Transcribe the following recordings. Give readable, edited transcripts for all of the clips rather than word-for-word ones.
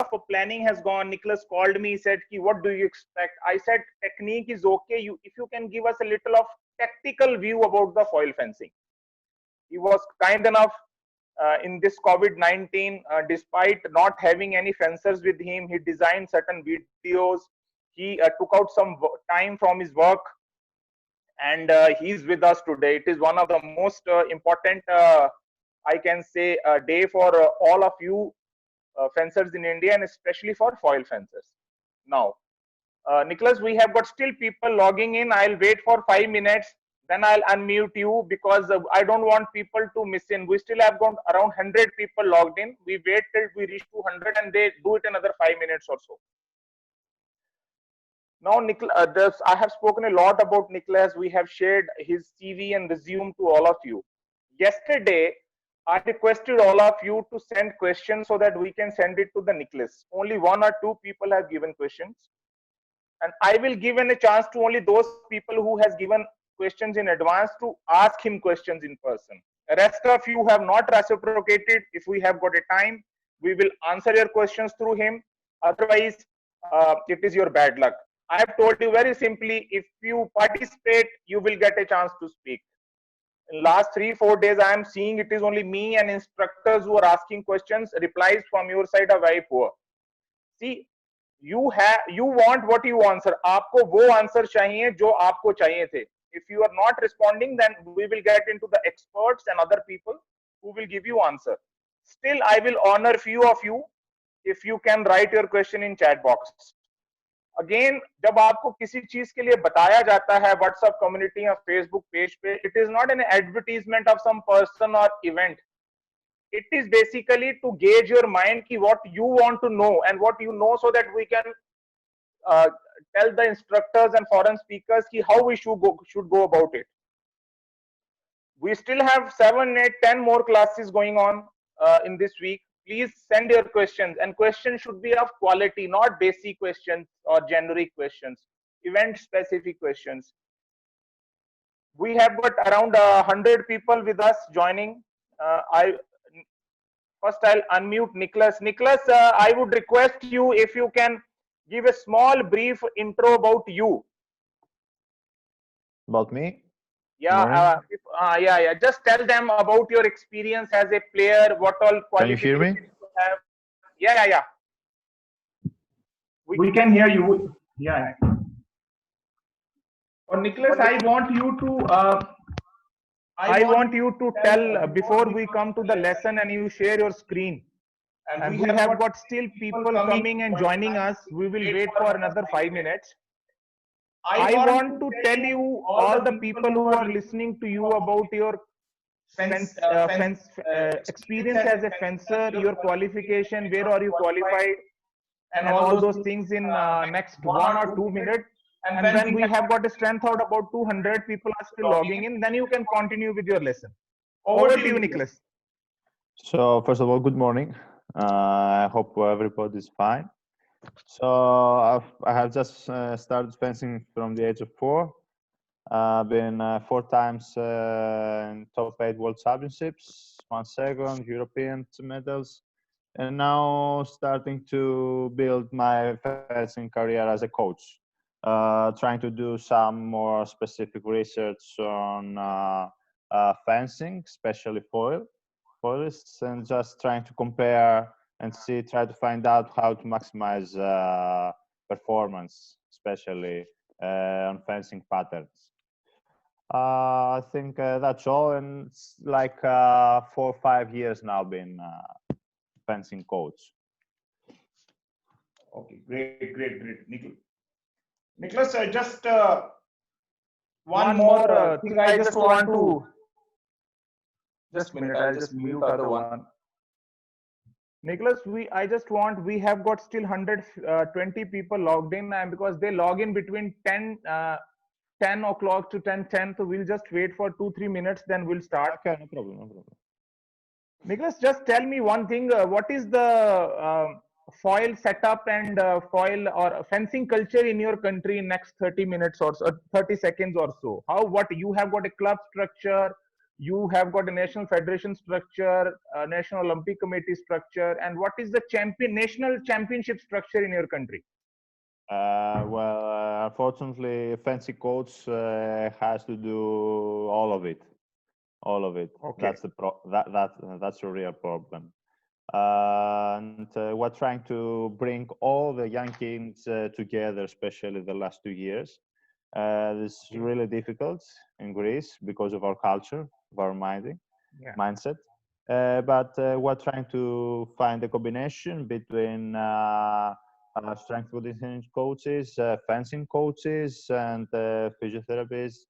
of planning has gone. Nicholas called me, he said, what do you expect? I said, technique is okay. If you can give us a little of tactical view about the foil fencing. He was kind enough in this COVID-19, despite not having any fencers with him, he designed certain videos. He took out some time from his work, and he's with us today. It is one of the most important, I can say, day for all of you fencers in India, and especially for foil fencers. Now, Nicholas, we have got still people logging in. I'll wait for 5 minutes, then I'll unmute you, because I don't want people to miss in. We still have got around 100 people logged in. We wait till we reach 200 and they do it another 5 minutes or so. Now, Nicholas, I have spoken a lot about Nicholas. We have shared his CV and resume to all of you. Yesterday, I requested all of you to send questions so that we can send it to the Nicholas. Only 1 or 2 people have given questions. And I will give a chance to only those people who has given questions in advance to ask him questions in person. The rest of you have not reciprocated. If we have got a time, we will answer your questions through him. Otherwise, it is your bad luck. I have told you very simply, if you participate, you will get a chance to speak. In last 3-4 days, I am seeing it is only me and instructors who are asking questions. Replies from your side are very poor. See, you want what you answer. आपको वो answer चाहिए जो आपको चाहिए थे. If you are not responding, then we will get into the experts and other people who will give you answer. Still, I will honor few of you if you can write your question in chat box. Again, जब आपको किसी चीज के लिए बताया जाता है WhatsApp community या Facebook page पे, it is not an advertisement of some person or event. It is basically to gauge your mind ki what you want to know and what you know, so that we can tell the instructors and foreign speakers ki how we should go about it. We still have 7, 8, 10 more classes going on in this week. Please send your questions, and questions should be of quality, not basic questions or generic questions, event specific questions. We have got around 100 people with us joining. First, I'll unmute Nicholas. Nicholas, I would request you if you can give a small brief intro about you. About me? Yeah, yeah. Just tell them about your experience as a player, what all qualifications you have. Yeah. We can hear you. Yeah. Or Nicholas, I want you to tell before we come to the lesson and you share your screen. And we have got still people coming and joining us. We will wait for another 5 minutes. I want to tell you, all the people who are listening to you, about your experience as a fencer, your qualification, where are you qualified, and all those things in next 1 or 2 minutes. And when we have got a strength out, about 200 people are still logging in, then you can continue with your lesson. Over to you, Nicholas. So first of all, good morning. I hope everybody is fine. So I have just started fencing from the age of 4. I've been 4 times in top 8 world championships, 1 second, European medals, and now starting to build my fencing career as a coach. Trying to do some more specific research on fencing, especially foilists, and just trying to compare and try to find out how to maximize performance, especially on fencing patterns. I think that's all, and it's like 4 or 5 years now been fencing coach. Okay, great, Nicholas, just one more thing I just want to, just a minute, I'll just mute other one. Nicholas, we have got still 120 people logged in, and because they log in between 10 o'clock to 10:10, so we'll just wait for 2-3 minutes, then we'll start. Okay, no problem. Nicholas, just tell me one thing. What is the foil setup and foil or fencing culture in your country in next 30 minutes or so, 30 seconds or so? What you have got a club structure, You have got a national federation structure, a national Olympic committee structure, and what is the national championship structure in your country? Well, unfortunately, fancy coach has to do all of it. All of it. Okay. That's the that's a real problem. And we're trying to bring all the young kids together, especially the last 2 years. This is Okay. really difficult in Greece because of our culture, of our Yeah. mindset. But we're trying to find a combination between strength conditioning coaches, fencing coaches, and physiotherapists.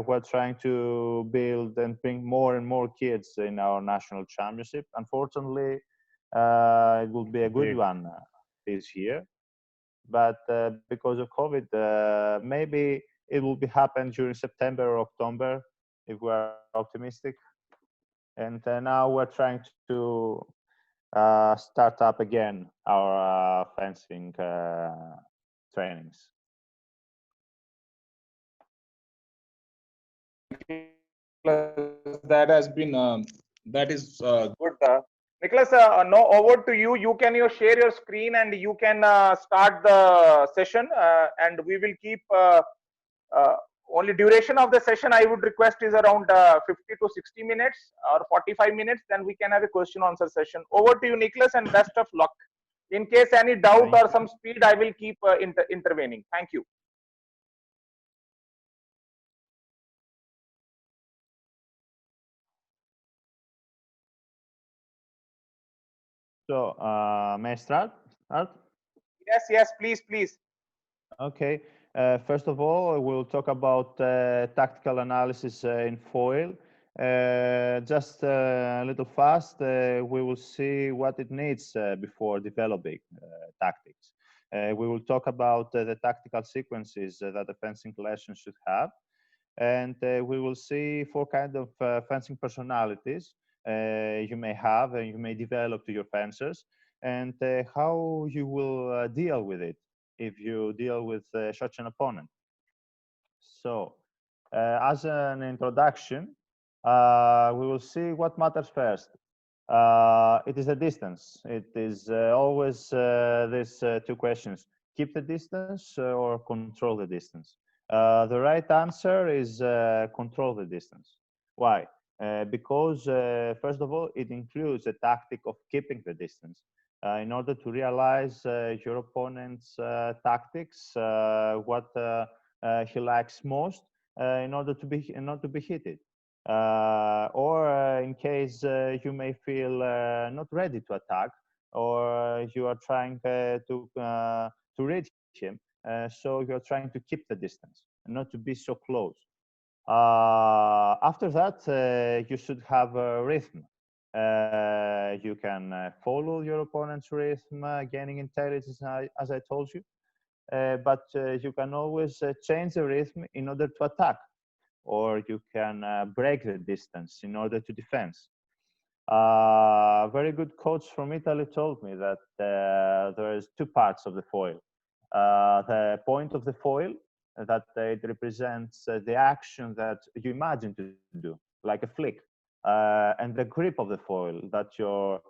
We're trying to build and bring more and more kids in our national championship. Unfortunately, it will be a good Great. one this year, but because of COVID, maybe it will be happen during September or October if we are optimistic. And now we're trying to start up again our fencing trainings. Nicholas, that has been that is Good. Nicholas, no, over to you. You can share your screen and you can start the session, and we will keep uh, only duration of the session I would request is around 50 to 60 minutes or 45 minutes. Then we can have a question answer session. Over to you, Nicholas, and best of luck. In case any doubt Thank or you. some speed, I will keep intervening. Thank you. So, may I start? Start? Yes, yes, please, please. Okay. First of all, we'll talk about tactical analysis in foil. Just a little fast, we will see what it needs before developing tactics. We will talk about the tactical sequences that a fencing lesson should have. And we will see four kind of fencing personalities you may have and you may develop to your fencers, and how you will deal with it if you deal with such an opponent. So, as an introduction, we will see what matters first. It is the distance. It is always these two questions: keep the distance or control the distance. The right answer is control the distance. Why? Because first of all, it includes the tactic of keeping the distance. In order to realize your opponent's tactics, what he likes most, in order to be hit. Or in case you may feel not ready to attack, or you are trying to reach him, so you're trying to keep the distance and not to be so close. After that, you should have a rhythm. You can follow your opponent's rhythm, gaining intelligence, as I told you, but you can always change the rhythm in order to attack, or you can break the distance in order to defend. A very good coach from Italy told me that there is two parts of the foil. The point of the foil, that it represents the action that you imagine to do, like a flick, and the grip of the foil, that your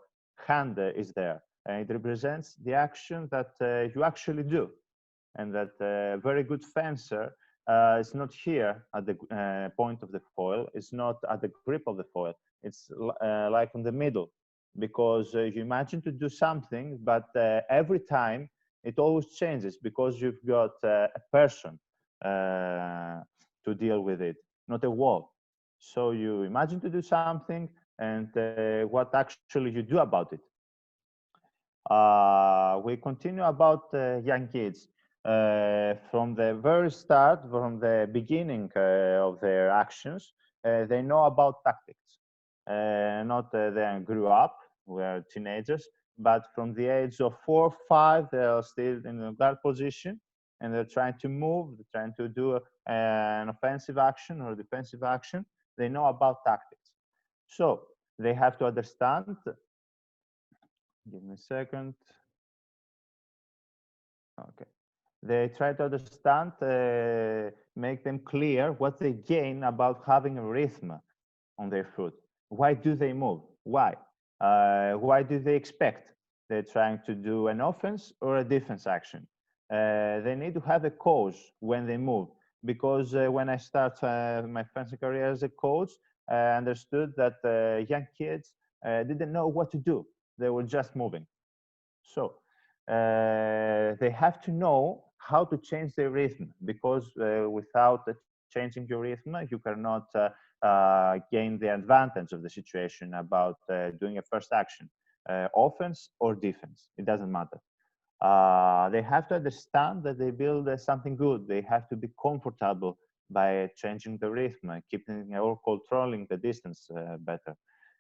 hand is there, and it represents the action that you actually do, and that a very good fencer is not here at the point of the foil, it's not at the grip of the foil, it's like in the middle, because you imagine to do something, but every time it always changes because you've got a person to deal with it, not a wall. So you imagine to do something, and what actually you do about it. We continue about young kids. From the very start, from the beginning of their actions, they know about tactics. Not they grew up, were teenagers, but from the age of 4 or 5, they are still in a guard position, and they're trying to move, they're trying to do an offensive action or defensive action. They know about tactics. So they have to understand. Give me a second. Okay. They try to understand, make them clear what they gain about having a rhythm. on their foot. Why do they move? Why? Why do they expect they're trying to do an offense or a defense action? They need to have a cause when they move, because when I start my fencing career as a coach, I understood that young kids didn't know what to do. They were just moving. So they have to know how to change their rhythm, because without changing your rhythm, you cannot gain the advantage of the situation about doing a first action, offense or defense. It doesn't matter. They have to understand that they build something good. They have to be comfortable by changing the rhythm, keeping or controlling the distance better.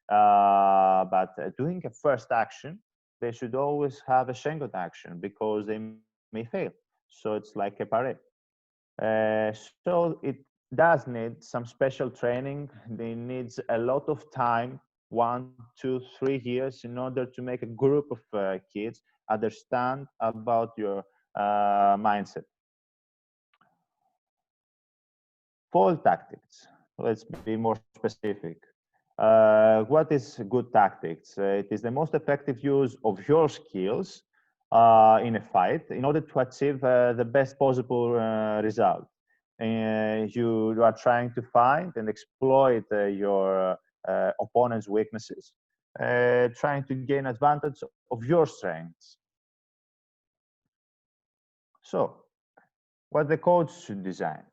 But doing a first action, they should always have a second action, because they may fail. So it's like a parade. So it does need some special training. It needs a lot of time, 1, 2, 3 years, in order to make a group of kids understand about your mindset. Foil tactics. Let's be more specific. What is good tactics? It is the most effective use of your skills in a fight in order to achieve the best possible result. You are trying to find and exploit your opponent's weaknesses, trying to gain advantage of your strengths. So, what the coach should design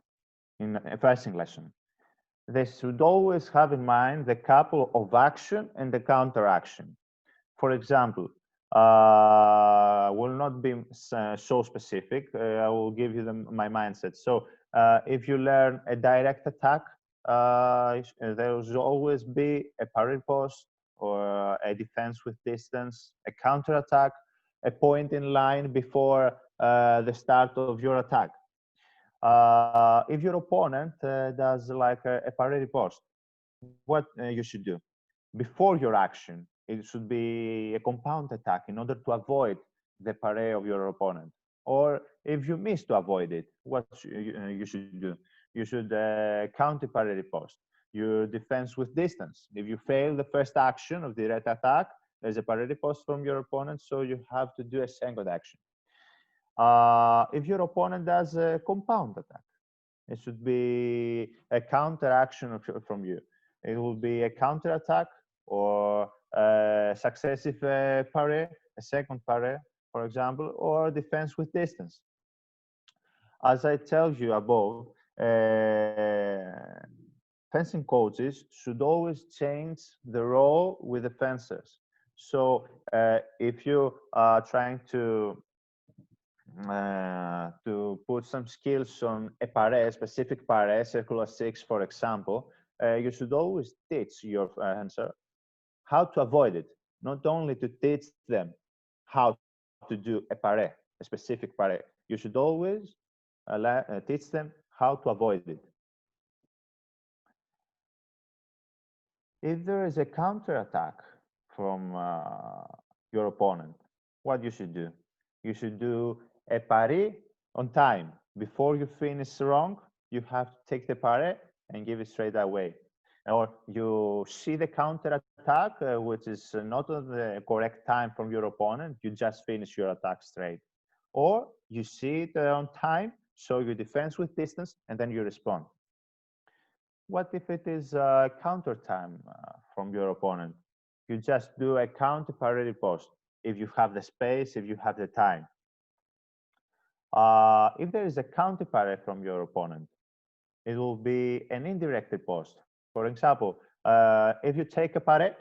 in a fencing lesson? They should always have in mind the couple of action and the counter action. For example, will not be so specific. I will give you my mindset. So if you learn a direct attack, there will always be a parry post or a defense with distance, a counter attack, a point in line before the start of your attack. If your opponent does like a parry post, what you should do? Before your action, it should be a compound attack in order to avoid the parry of your opponent. Or if you miss to avoid it, what you should do? You should counter parry post. Your defense with distance. If you fail the first action of the direct attack, there's a parry post from your opponent, so you have to do a second action. If your opponent does a compound attack, it should be a counter action from you. It will be a counter attack or a successive parry, a second parry, for example, or defense with distance. As I tell you above, fencing coaches should always change the role with the fencers. So if you are trying to put some skills on a paré, specific paré, circular six, for example, you should always teach your fencer how to avoid it, not only to teach them how to do a paré, a specific paré. You should always teach them how to avoid it. If there is a counter attack from your opponent, what you should do? You should do a parry on time. Before you finish wrong, you have to take the parry and give it straight away. Or you see the counter attack, which is not at the correct time from your opponent, you just finish your attack straight. Or you see it on time, so you defense with distance, and then you respond. What if it is counter time from your opponent? You just do a counter parry post if you have the space, if you have the time. If there is a counter parry from your opponent, it will be an indirect post. For example, if you take a parry,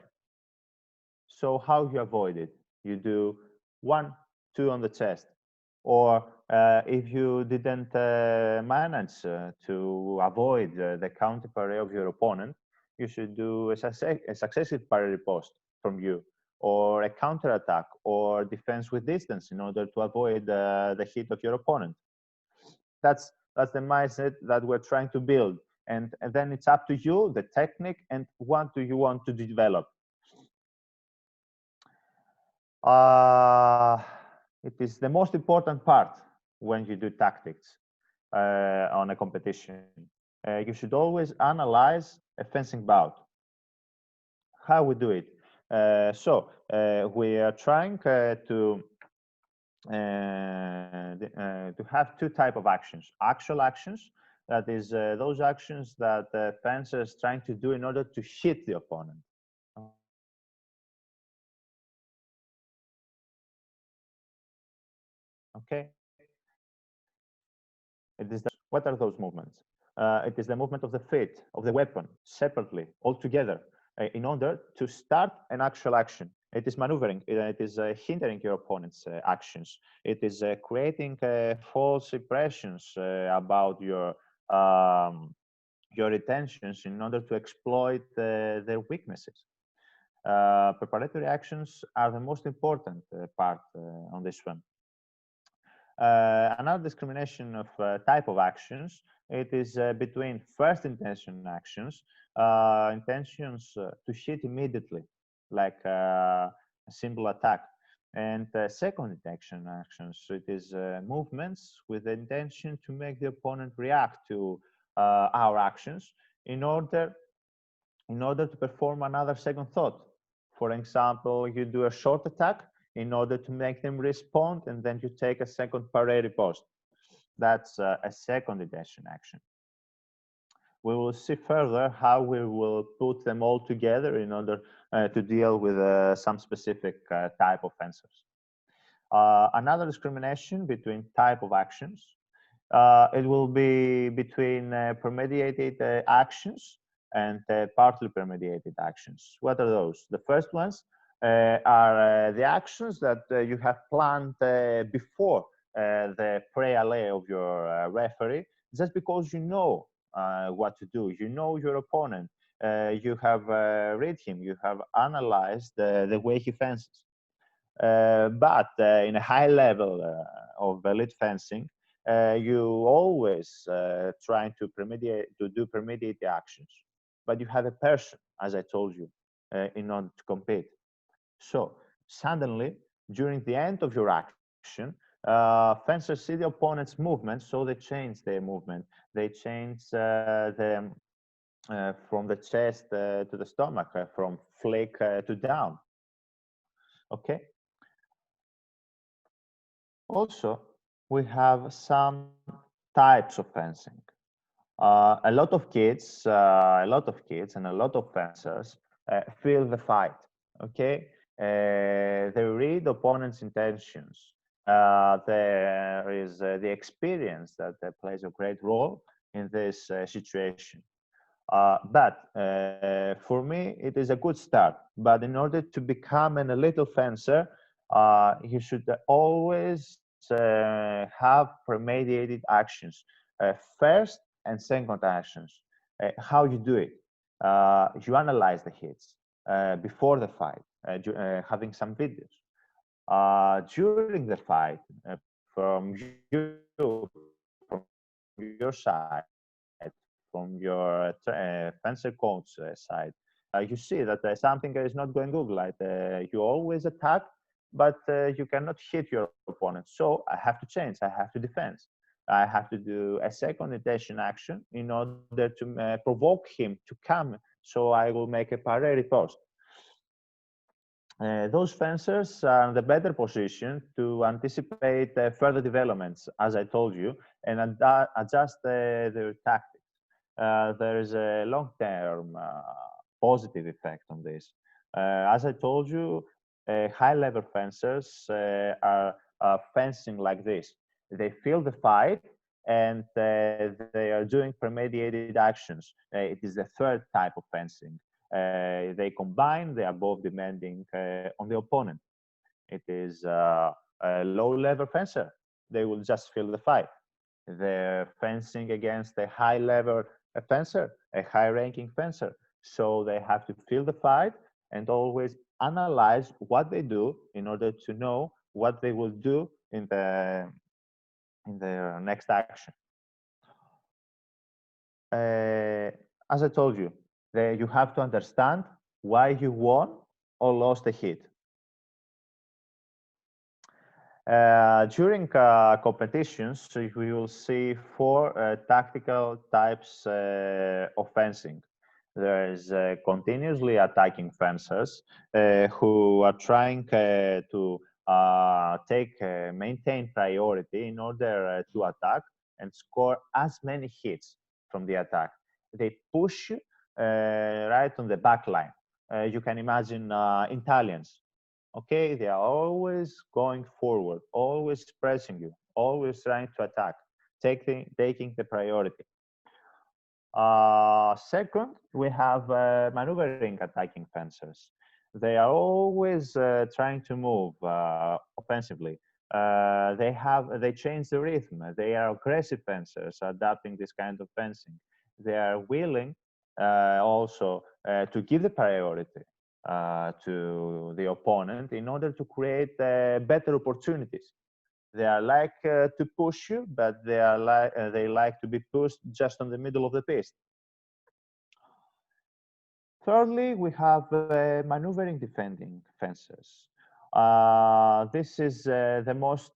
so how you avoid it? You do 1, 2 on the chest. Or if you didn't manage to avoid the counter parry of your opponent, you should do a successive parry post from you, or a counter attack, or defense with distance in order to avoid the hit of your opponent. That's the mindset that we're trying to build. And then it's up to you, the technique, and what do you want to develop. It is the most important part when you do tactics on a competition. You should always analyze a fencing bout. how we do it. We are trying to have two type of actions: actual actions, that is those actions that the fencer is trying to do in order to hit the opponent. Okay. What are those movements? It is the movement of the feet, of the weapon, separately, all together, in order to start an actual action. It is maneuvering. It is hindering your opponent's actions. It is creating false impressions about your intentions in order to exploit their weaknesses. Preparatory actions are the most important part on this one. Another discrimination of type of actions, it is between first intention actions, intentions to hit immediately, like a simple attack, and second intention actions. It is movements with the intention to make the opponent react to our actions in order to perform another second thought. For example, you do a short attack in order to make them respond, and then you take a second parry riposte. That's a second intention action. We will see further how we will put them all together in order to deal with some specific type of fencers. Another discrimination between type of actions, it will be between premeditated actions and partly premeditated actions. What are those? The first ones are the actions that you have planned before the pre-alley of your referee, just because you know what to do. You know your opponent. You have read him. You have analyzed the way he fences. But in a high level of elite fencing, you always trying to do premeditated actions, but you have a person, as I told you, in order to compete. So suddenly, during the end of your action, fencers see the opponent's movement, so they change their movement. They change from the chest to the stomach, from flick to down. Okay. Also, we have some types of fencing. A lot of kids, and a lot of fencers feel the fight. Okay, they read opponent's intentions. There is the experience that plays a great role in this situation. But for me, it is a good start. But in order to become an elite fencer, you should always have premeditated actions, first and second actions. How you do it? You analyze the hits before the fight, having some videos. During the fight, from your side, from your fencer coach side, you see that something is not going good. Like you always attack, but you cannot hit your opponent. So I have to change. I have to defend. I have to do a second intention action in order to provoke him to come. So I will make a parry riposte. Those fencers are in the better position to anticipate further developments, as I told you, and adjust their tactics. There is a long-term positive effect on this. As I told you, high-level fencers are fencing like this. They feel the fight, and they are doing premeditated actions. It is the third type of fencing. They combine, they are both demanding on the opponent. It is a low-level fencer. They will just feel the fight. They're fencing against a high-level fencer, a high-ranking fencer. So they have to feel the fight and always analyze what they do in order to know what they will do in their next action. As I told you, you have to understand why you won or lost a hit. During competitions, we will see four tactical types of fencing. There is continuously attacking fencers who are trying to maintain priority in order to attack and score as many hits from the attack. They push right on the back line. You can imagine Italians. Okay, they are always going forward, always pressing you, always trying to attack, taking the priority. Second, we have maneuvering attacking fencers. They are always trying to move offensively. They change the rhythm. They are aggressive fencers, adapting this kind of fencing. They are willing also to give the priority to the opponent in order to create better opportunities. They are like to push you, but they like to be pushed just on the middle of the piste. Thirdly, we have maneuvering defending fences. This is the most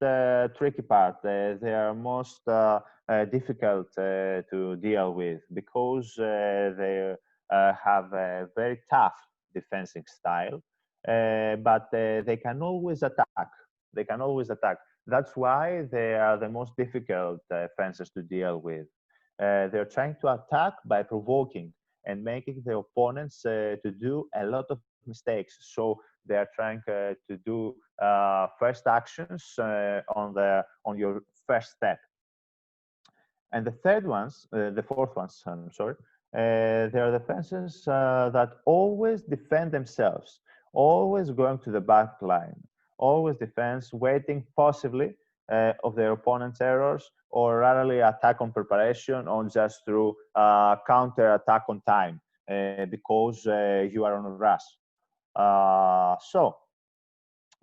tricky part. They are most difficult to deal with because they have a very tough defensive style, but they can always attack. They can always attack. That's why they are the most difficult fences to deal with. They're trying to attack by provoking and making the opponents to do a lot of mistakes. So they are trying to do first actions on your first step. And the the fourth ones, I'm sorry, they are defenses that always defend themselves, always going to the back line, always defense, waiting possibly of their opponent's errors, or rarely attack on preparation or just through counter attack on time because you are on a rush.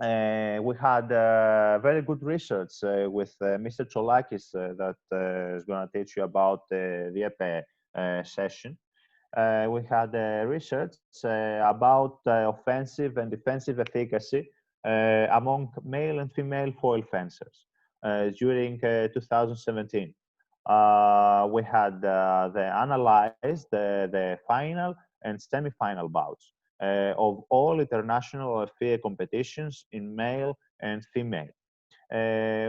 We had very good research with Mr. Cholakis that is going to teach you about the EP session. We had research about offensive and defensive efficacy among male and female foil fencers during 2017. We had analyzed the final and semi-final bouts of all international FIA competitions in male and female.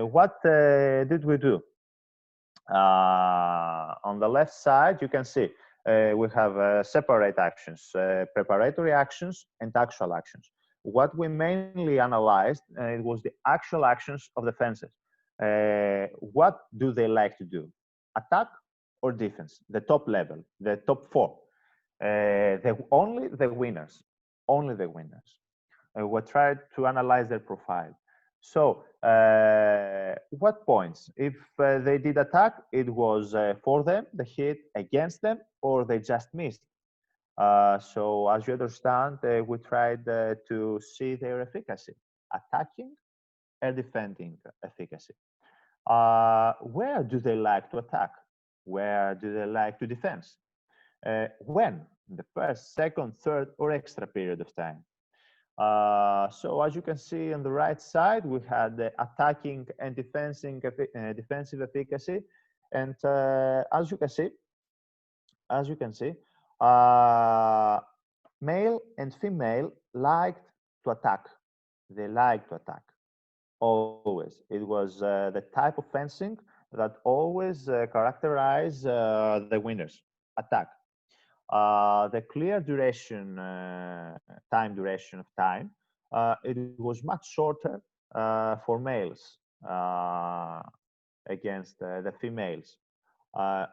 What did we do? On the left side, you can see we have separate actions, preparatory actions and actual actions. What we mainly analyzed it was the actual actions of the fencers. What do they like to do? Attack or defense? The top level, the top four. Only the winners, only the winners. We tried to analyze their profile. So, what points? If they did attack, it was for them, the hit against them, or they just missed. So, as you understand, we tried to see their efficacy, attacking and defending efficacy. Where do they like to attack? Where do they like to defend? When? The first, second, third, or extra period of time. So as you can see on the right side, we had the attacking and defensive efficacy. And as you can see, male and female liked to attack. They liked to attack, always. It was the type of fencing that always characterize the winners, attack. The clear duration, time duration of time, it was much shorter for males against the females.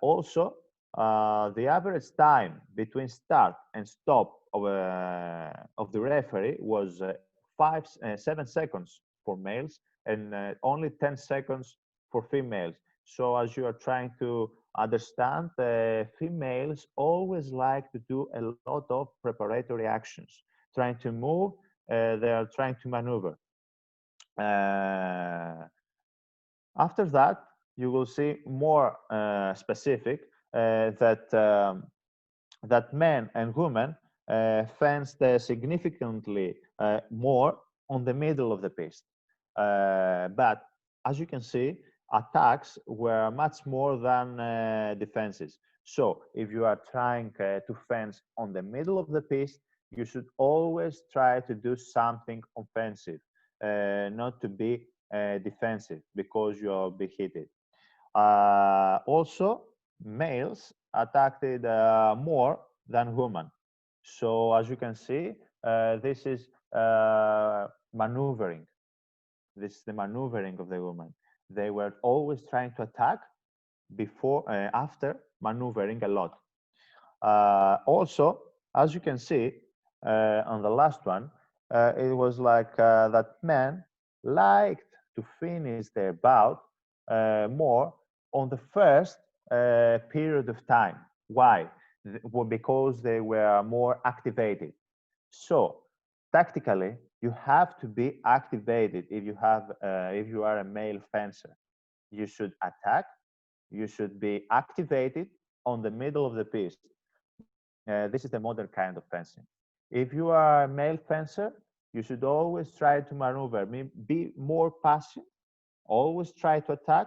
Also, the average time between start and stop of the referee was 7 seconds for males and only 10 seconds for females. So as you are trying to understand, females always like to do a lot of preparatory actions, trying to move, they are trying to maneuver. After that, you will see more specific that men and women fenced significantly more on the middle of the piste. But as you can see, attacks were much more than defenses. So if you are trying to fence on the middle of the piste, you should always try to do something offensive, not to be defensive because you'll be hit. Also, males attacked more than women. So as you can see, this is maneuvering. This is the maneuvering of the women. They were always trying to attack before, after maneuvering a lot. Also, as you can see on the last one, it was like that men liked to finish their bout more on the first period of time. Why? Well, because they were more activated. So tactically, you have to be activated if you are a male fencer. You should attack. You should be activated on the middle of the piste. This is the modern kind of fencing. If you are a male fencer, you should always try to maneuver. Be more passive. Always try to attack,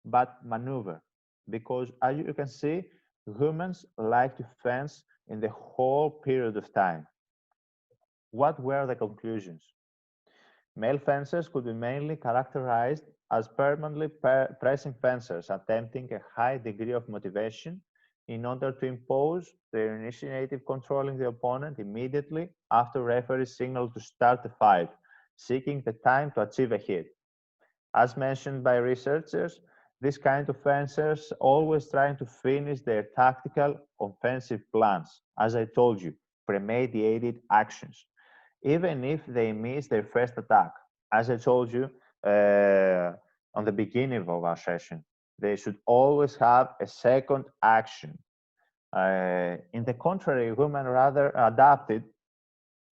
but maneuver. Because as you can see, humans like to fence in the whole period of time. What were the conclusions? Male fencers could be mainly characterized as permanently pressing fencers, attempting a high degree of motivation in order to impose their initiative, controlling the opponent immediately after referee's signal to start the fight, seeking the time to achieve a hit. As mentioned by researchers, this kind of fencers always trying to finish their tactical offensive plans, as I told you, premeditated actions, even if they miss their first attack. As I told you on the beginning of our session, they should always have a second action. In the contrary, women rather adapted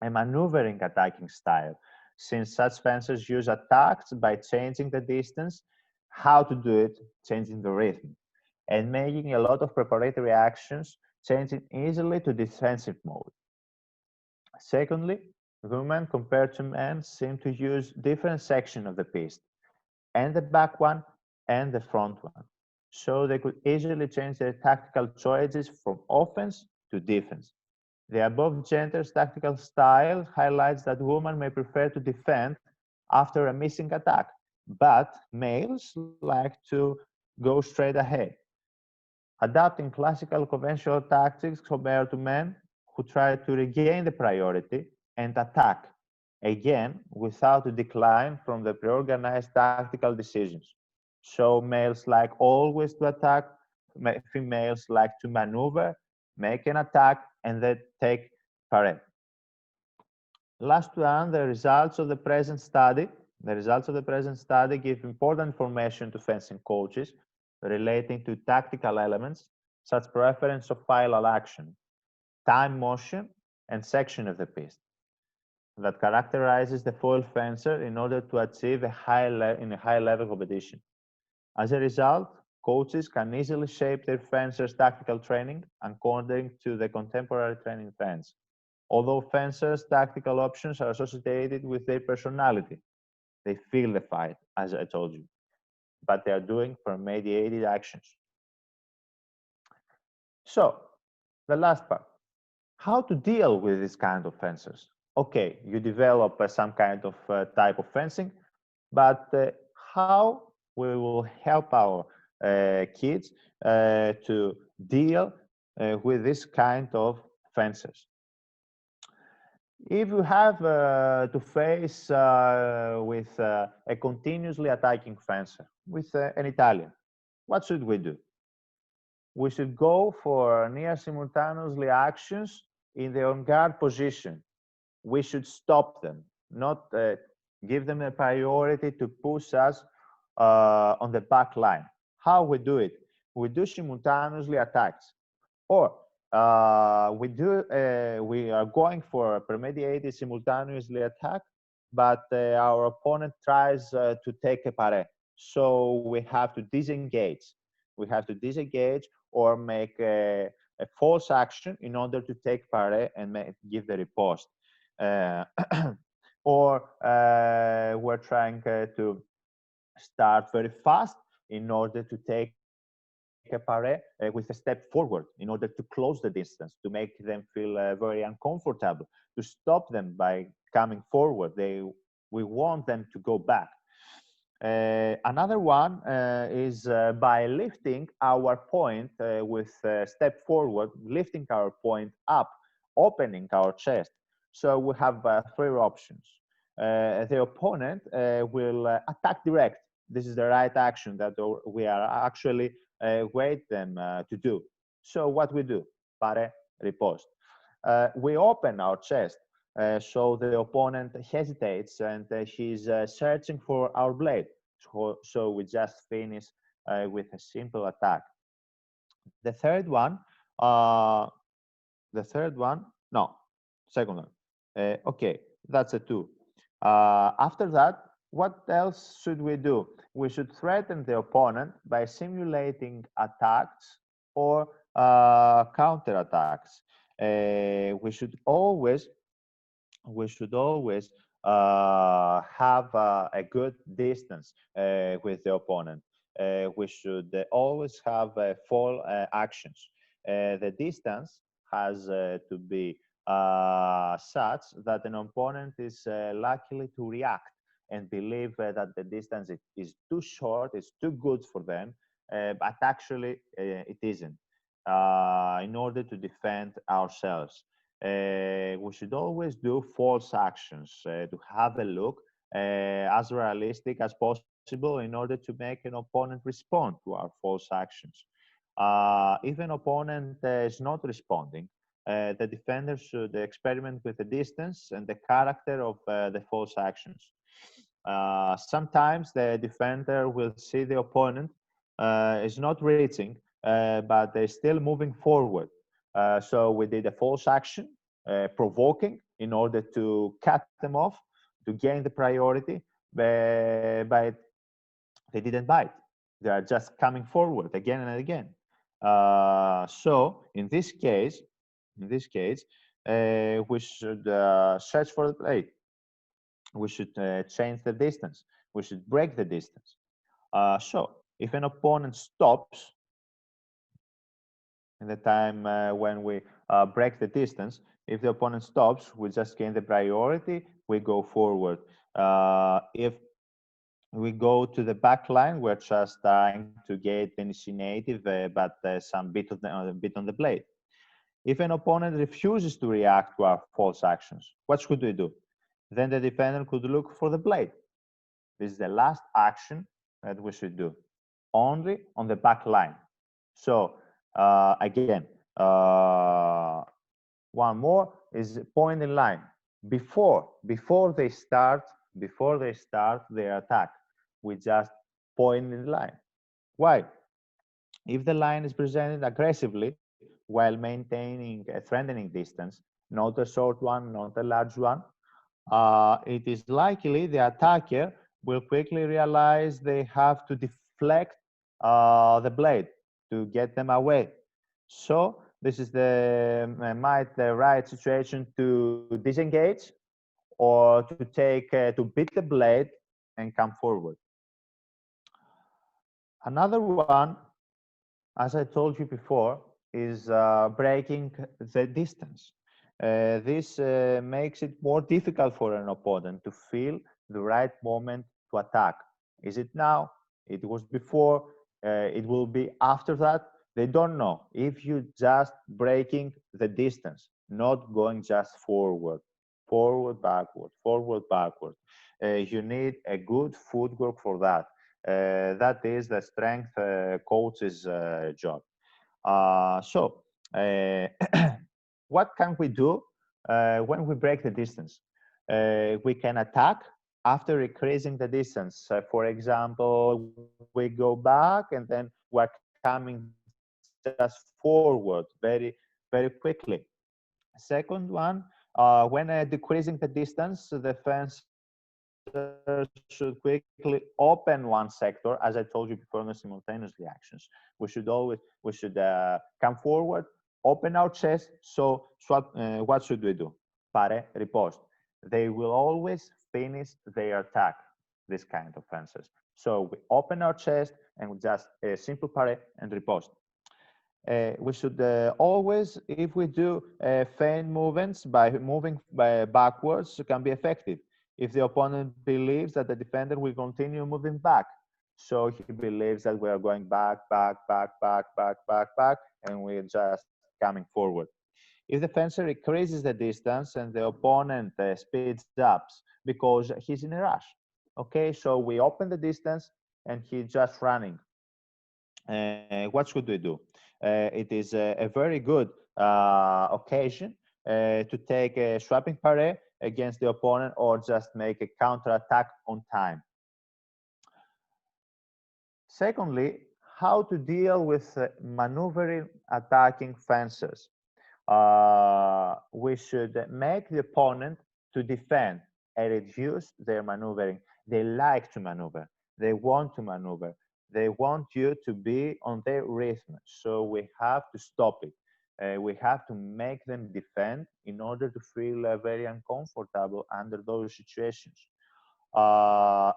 a maneuvering attacking style, since such fencers use attacks by changing the distance, how to do it, changing the rhythm, and making a lot of preparatory actions, changing easily to defensive mode. Secondly, women compared to men seem to use different sections of the piste, and the back one and the front one. So they could easily change their tactical choices from offense to defense. The above gender's tactical style highlights that women may prefer to defend after a missing attack, but males like to go straight ahead, adapting classical conventional tactics compared to men who try to regain the priority and attack, again, without a decline from the pre-organized tactical decisions. So males like always to attack, females like to maneuver, make an attack, and then take parade. Last one, the results of the present study. The results of the present study give important information to fencing coaches relating to tactical elements, such preference of final action, time motion, and section of the piste that characterizes the foil fencer in order to achieve a high level competition. As a result, coaches can easily shape their fencers' tactical training according to the contemporary training trends. Although fencers' tactical options are associated with their personality, they feel the fight, as I told you, but they are doing premeditated actions. So, the last part, how to deal with this kind of fencers. Okay, you develop some kind of type of fencing, but how we will help our kids to deal with this kind of fencers. If you have to face with a continuously attacking fencer, with an Italian, what should we do? We should go for near simultaneously actions in the on guard position. We should stop them, not give them a priority to push us on the back line. How we do it? We do simultaneously attacks, or we are going for a premeditated simultaneously attack, but our opponent tries to take a paré. So we have to disengage. We have to disengage or make a false action in order to take paré and give the riposte. Or we're trying to start very fast in order to take a a pare with a step forward in order to close the distance, to make them feel very uncomfortable, to stop them by coming forward. We want them to go back. Another one is by lifting our point with step forward, lifting our point up, opening our chest. So we have three options. The opponent will attack direct. This is the right action that we are actually wait them to do. So what we do? Pare, riposte. We open our chest, so the opponent hesitates and he's searching for our blade. So we just finish with a simple attack. The third one, uh, no, second one. Okay, that's a two. After that, what else should we do? We should threaten the opponent by simulating attacks or counter attacks. We should always have a good distance with the opponent. We should always have fall actions. The distance has to be such that an opponent is likely to react and believe that the distance is too short, it's too good for them, but actually it isn't. In order to defend ourselves, we should always do false actions to have a look as realistic as possible in order to make an opponent respond to our false actions. If an opponent is not responding, the defender should experiment with the distance and the character of the false actions. Sometimes the defender will see the opponent is not reaching, but they're still moving forward. So we did a false action, provoking, in order to cut them off, to gain the priority, but they didn't bite. They are just coming forward again and again. So in this case, we should search for the blade. We should change the distance. We should break the distance. So if an opponent stops in the time when we break the distance, if the opponent stops, we just gain the priority, we go forward. If we go to the back line, we're just trying to get initiative, but some bit on the blade. If an opponent refuses to react to our false actions, what should we do? Then the defender could look for the blade. This is the last action that we should do, only on the back line. So again, one more is point in line. Before they start their attack, we just point in line. Why? If the line is presented aggressively while maintaining a threatening distance, not a short one, not a large one, it is likely the attacker will quickly realize they have to deflect the blade to get them away. So this is the right situation to disengage or to beat the blade and come forward. Another one, as I told you before, is breaking the distance. This makes it more difficult for an opponent to feel the right moment to attack. Is it now? It was before? It will be after that? They don't know. If you just breaking the distance, not going just forward, forward, backward. You need a good footwork for that. That is the strength coach's job. So, what can we do when we break the distance? We can attack after increasing the distance. For example, we go back and then we're coming just forward very quickly. Second one, when decreasing the distance, the fencer should quickly open one sector, as I told you before, in the simultaneous reactions. We should come forward, open our chest. So what should we do? Pare, riposte. They will always finish their attack, this kind of fencers. So we open our chest and we just simple pare and riposte. We should always, if we do feint movements by moving backwards, it can be effective. If the opponent believes that the defender will continue moving back, so he believes that we are going back, back, back, back, back, back, back, and we're just coming forward. If the fencer increases the distance and the opponent speeds up because he's in a rush, okay, so we open the distance and he's just running. What should we do? It is a very good occasion to take a swapping paré against the opponent or just make a counter attack on time. Secondly, how to deal with maneuvering attacking fencers. We should make the opponent to defend and reduce their maneuvering. They like to maneuver. They want to maneuver. They want you to be on their rhythm. So we have to stop it. We have to make them defend in order to feel very uncomfortable under those situations. Uh,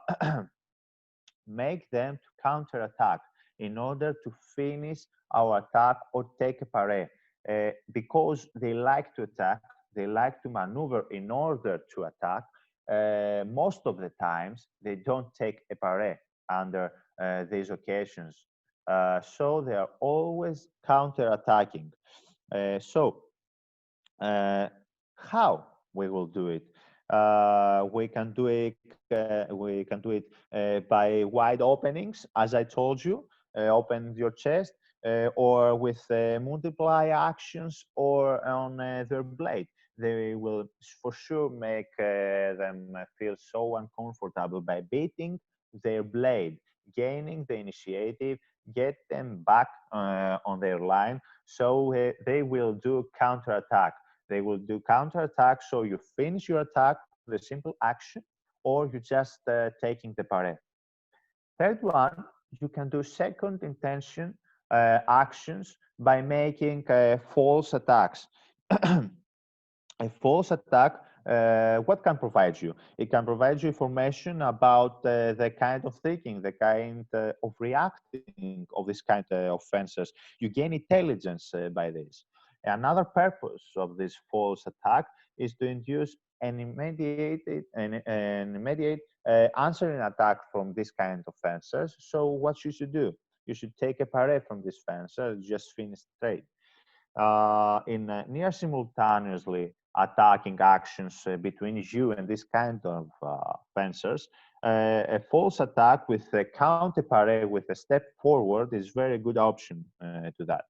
make them to counterattack in order to finish our attack or take a paré. Because they like to attack, they like to maneuver in order to attack, most of the times they don't take a paré under these occasions. So they are always counterattacking. So how we will do it? We can do it by wide openings, as I told you. Open your chest, or with multiply actions, or on their blade. They will for sure make them feel so uncomfortable by beating their blade, gaining the initiative, get them back on their line. So they will do counterattack. They will do counterattack, so you finish your attack with a simple action, or you just taking the paré. Third one, you can do second intention actions by making false attacks. A false attack, what can provide you? It can provide you information about the kind of thinking, the kind of reacting of this kind of offenses. You gain intelligence by this. Another purpose of this false attack is to induce an immediate answering attack from this kind of fencers. So what you should do? You should take a paré from this fencer, just finish straight. In near simultaneously attacking actions between you and this kind of fencers, a false attack with a counter paré with a step forward is very good option to that.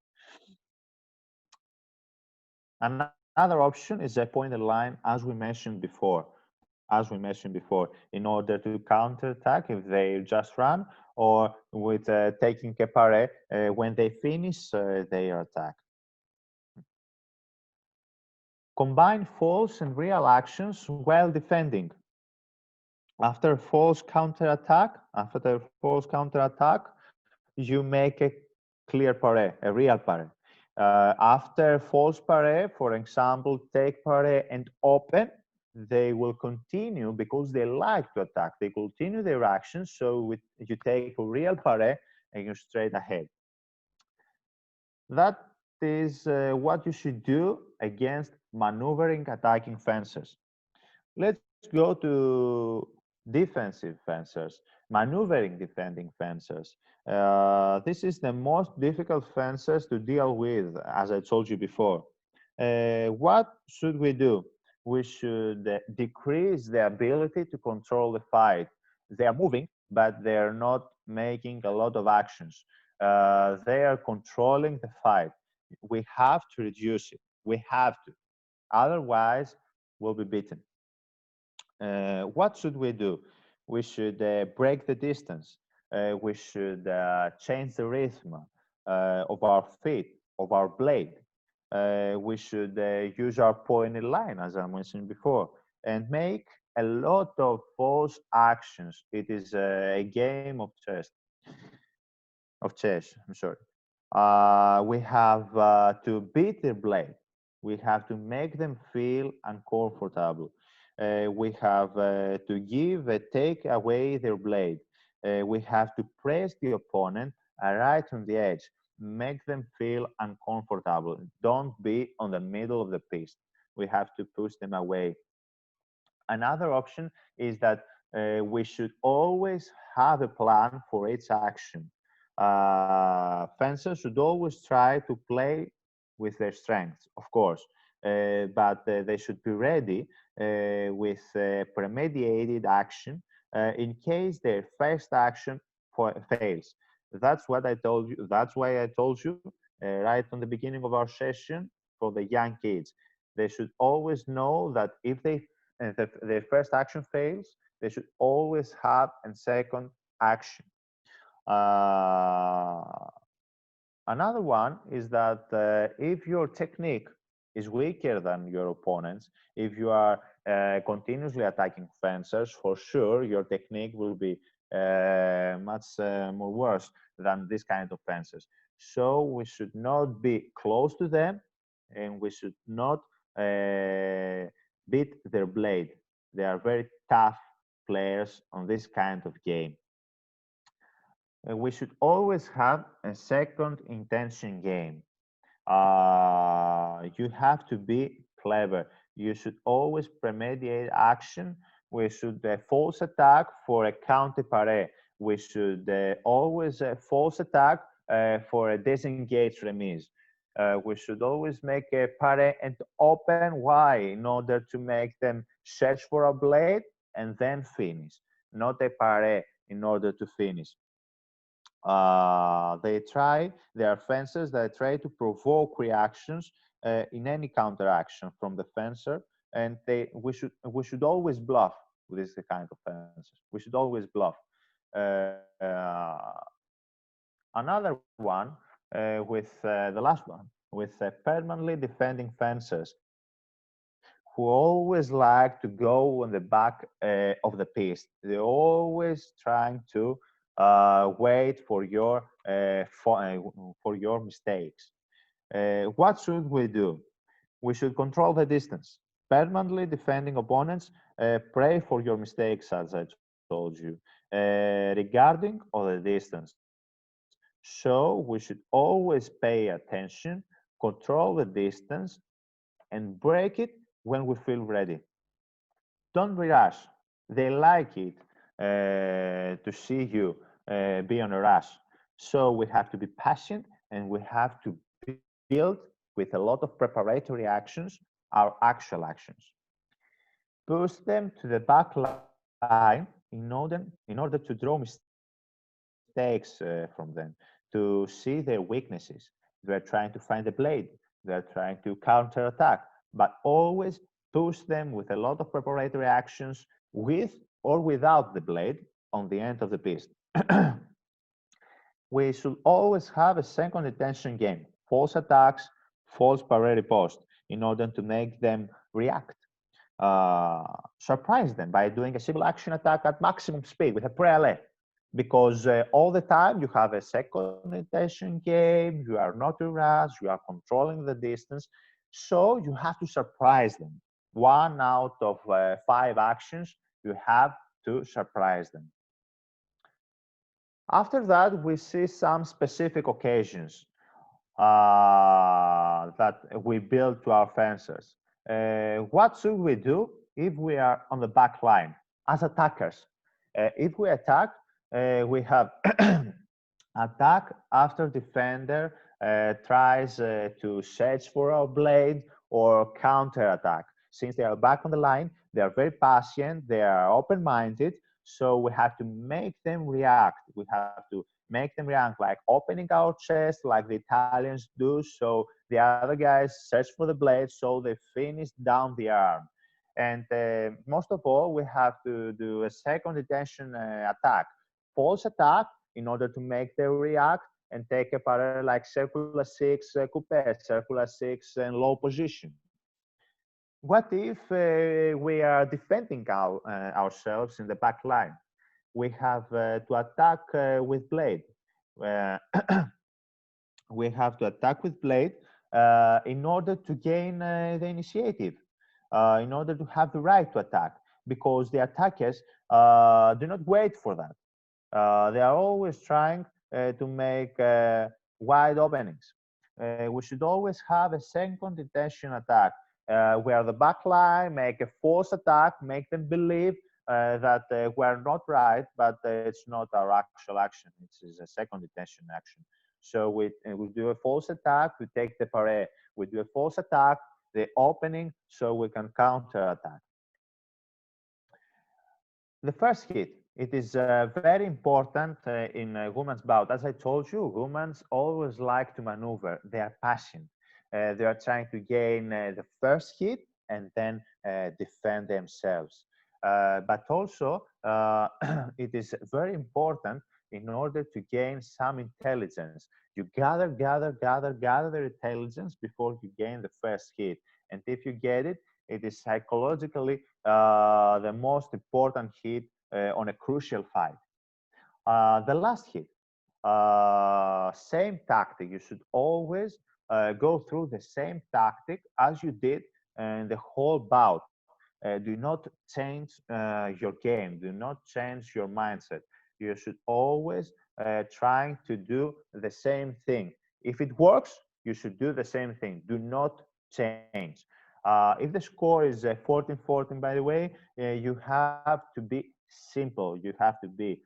Another option is a pointed line, as we mentioned before. In order to counterattack if they just run, or with taking a paré when they finish their attack. Combine false and real actions while defending. After false counterattack, you make a clear paré, a real paré. After false paré, for example, take paré and open, they will continue because they like to attack. They continue their actions, so you take a real paré and you're straight ahead. That is what you should do against maneuvering attacking fencers. Let's go to defensive fencers, maneuvering defending fencers. This is the most difficult fencers to deal with, as I told you before. What should we do? We should decrease the ability to control the fight. They are moving, but they are not making a lot of actions. They are controlling the fight. We have to reduce it. We have to. Otherwise, we'll be beaten. What should we do? We should break the distance. We should change the rhythm of our feet, of our blade. We should use our pointed line, as I mentioned before, and make a lot of false actions. It is a game of chess. I'm sorry. We have to beat their blade. We have to make them feel uncomfortable. We have to take away their blade. We have to press the opponent right on the edge. make them feel uncomfortable. Don't be on the middle of the piste. We have to push them away. Another option is that we should always have a plan for each action. Fencers should always try to play with their strengths, of course, but they should be ready with premeditated action in case their first action fails. That's what I told you. That's why I told you right on the beginning of our session for the young kids. They should always know that if their first action fails, they should always have a second action. Uh, Another one is that if your technique is weaker than your opponents, if you are continuously attacking fencers, for sure your technique will be much more worse than this kind of fencers. So we should not be close to them, and we should not beat their blade. They are very tough players on this kind of game. We should always have a second intention game. You have to be clever. You should always premeditate action. We should false attack for a counter paré. We should always false attack for a disengaged remise. We should always make a paré and open Y in order to make them search for a blade and then finish, not a paré in order to finish. There are fencers that try to provoke reactions in any counteraction from the fencer, and we should always bluff with this kind of fencers. We should always bluff. Another one with the last one with permanently defending fencers who always like to go on the back of the piste. They're always trying to wait for your mistakes. What should we do? We should control the distance. Permanently defending opponents, pray for your mistakes, as I told you, regarding all the distance. So we should always pay attention, control the distance, and break it when we feel ready. Don't be rush. They like it to see you be on a rush. So we have to be patient and we have to build with a lot of preparatory actions our actual actions. Push them to the back line in order to draw mistakes from them, to see their weaknesses. They're trying to find the blade. They're trying to counter-attack, but always push them with a lot of preparatory actions with or without the blade on the end of the piste. We should always have a second intention game, false attacks, false parry post, in order to make them react. Surprise them by doing a single action attack at maximum speed with a pre-alley. Because all the time you have a second intention game, you are not in rush, you are controlling the distance, so you have to surprise them. 1 out of 5 actions, you have to surprise them. After that, we see some specific occasions that we build to our fencers. What should we do if we are on the back line as attackers? If we attack, we have attack after defender tries to search for a blade or counter attack. Since they are back on the line, they are very patient, they are open-minded, so we have to make them react. We have to make them react like opening our chest like the Italians do, so the other guys search for the blade, so they finish down the arm. And most of all, we have to do a second intention attack, false attack, in order to make them react and take a parallel like circular 6 coupe, circular 6 and low position. What if we are defending ourselves in the back line? We have to attack with blade. We have to attack with blade in order to gain the initiative, in order to have the right to attack, because the attackers do not wait for that. They are always trying to make wide openings. We should always have a second intention attack where the back line make a false attack, make them believe that we're not right, but it's not our actual action. It's a second intention action. So we do a false attack, we take the parade. We do a false attack, the opening, so we can counter attack. The first hit, it is very important in women's bout. As I told you, women always like to maneuver. They are passionate. They are trying to gain the first hit and then defend themselves. But also, it is very important in order to gain some intelligence. You gather the intelligence before you gain the first hit. And if you get it, it is psychologically the most important hit on a crucial fight. The last hit, same tactic. You should always go through the same tactic as you did in the whole bout. Do not change your game. Do not change your mindset. You should always trying to do the same thing. If it works, you should do the same thing. Do not change. If the score is 14-14, by the way, you have to be simple. You have to be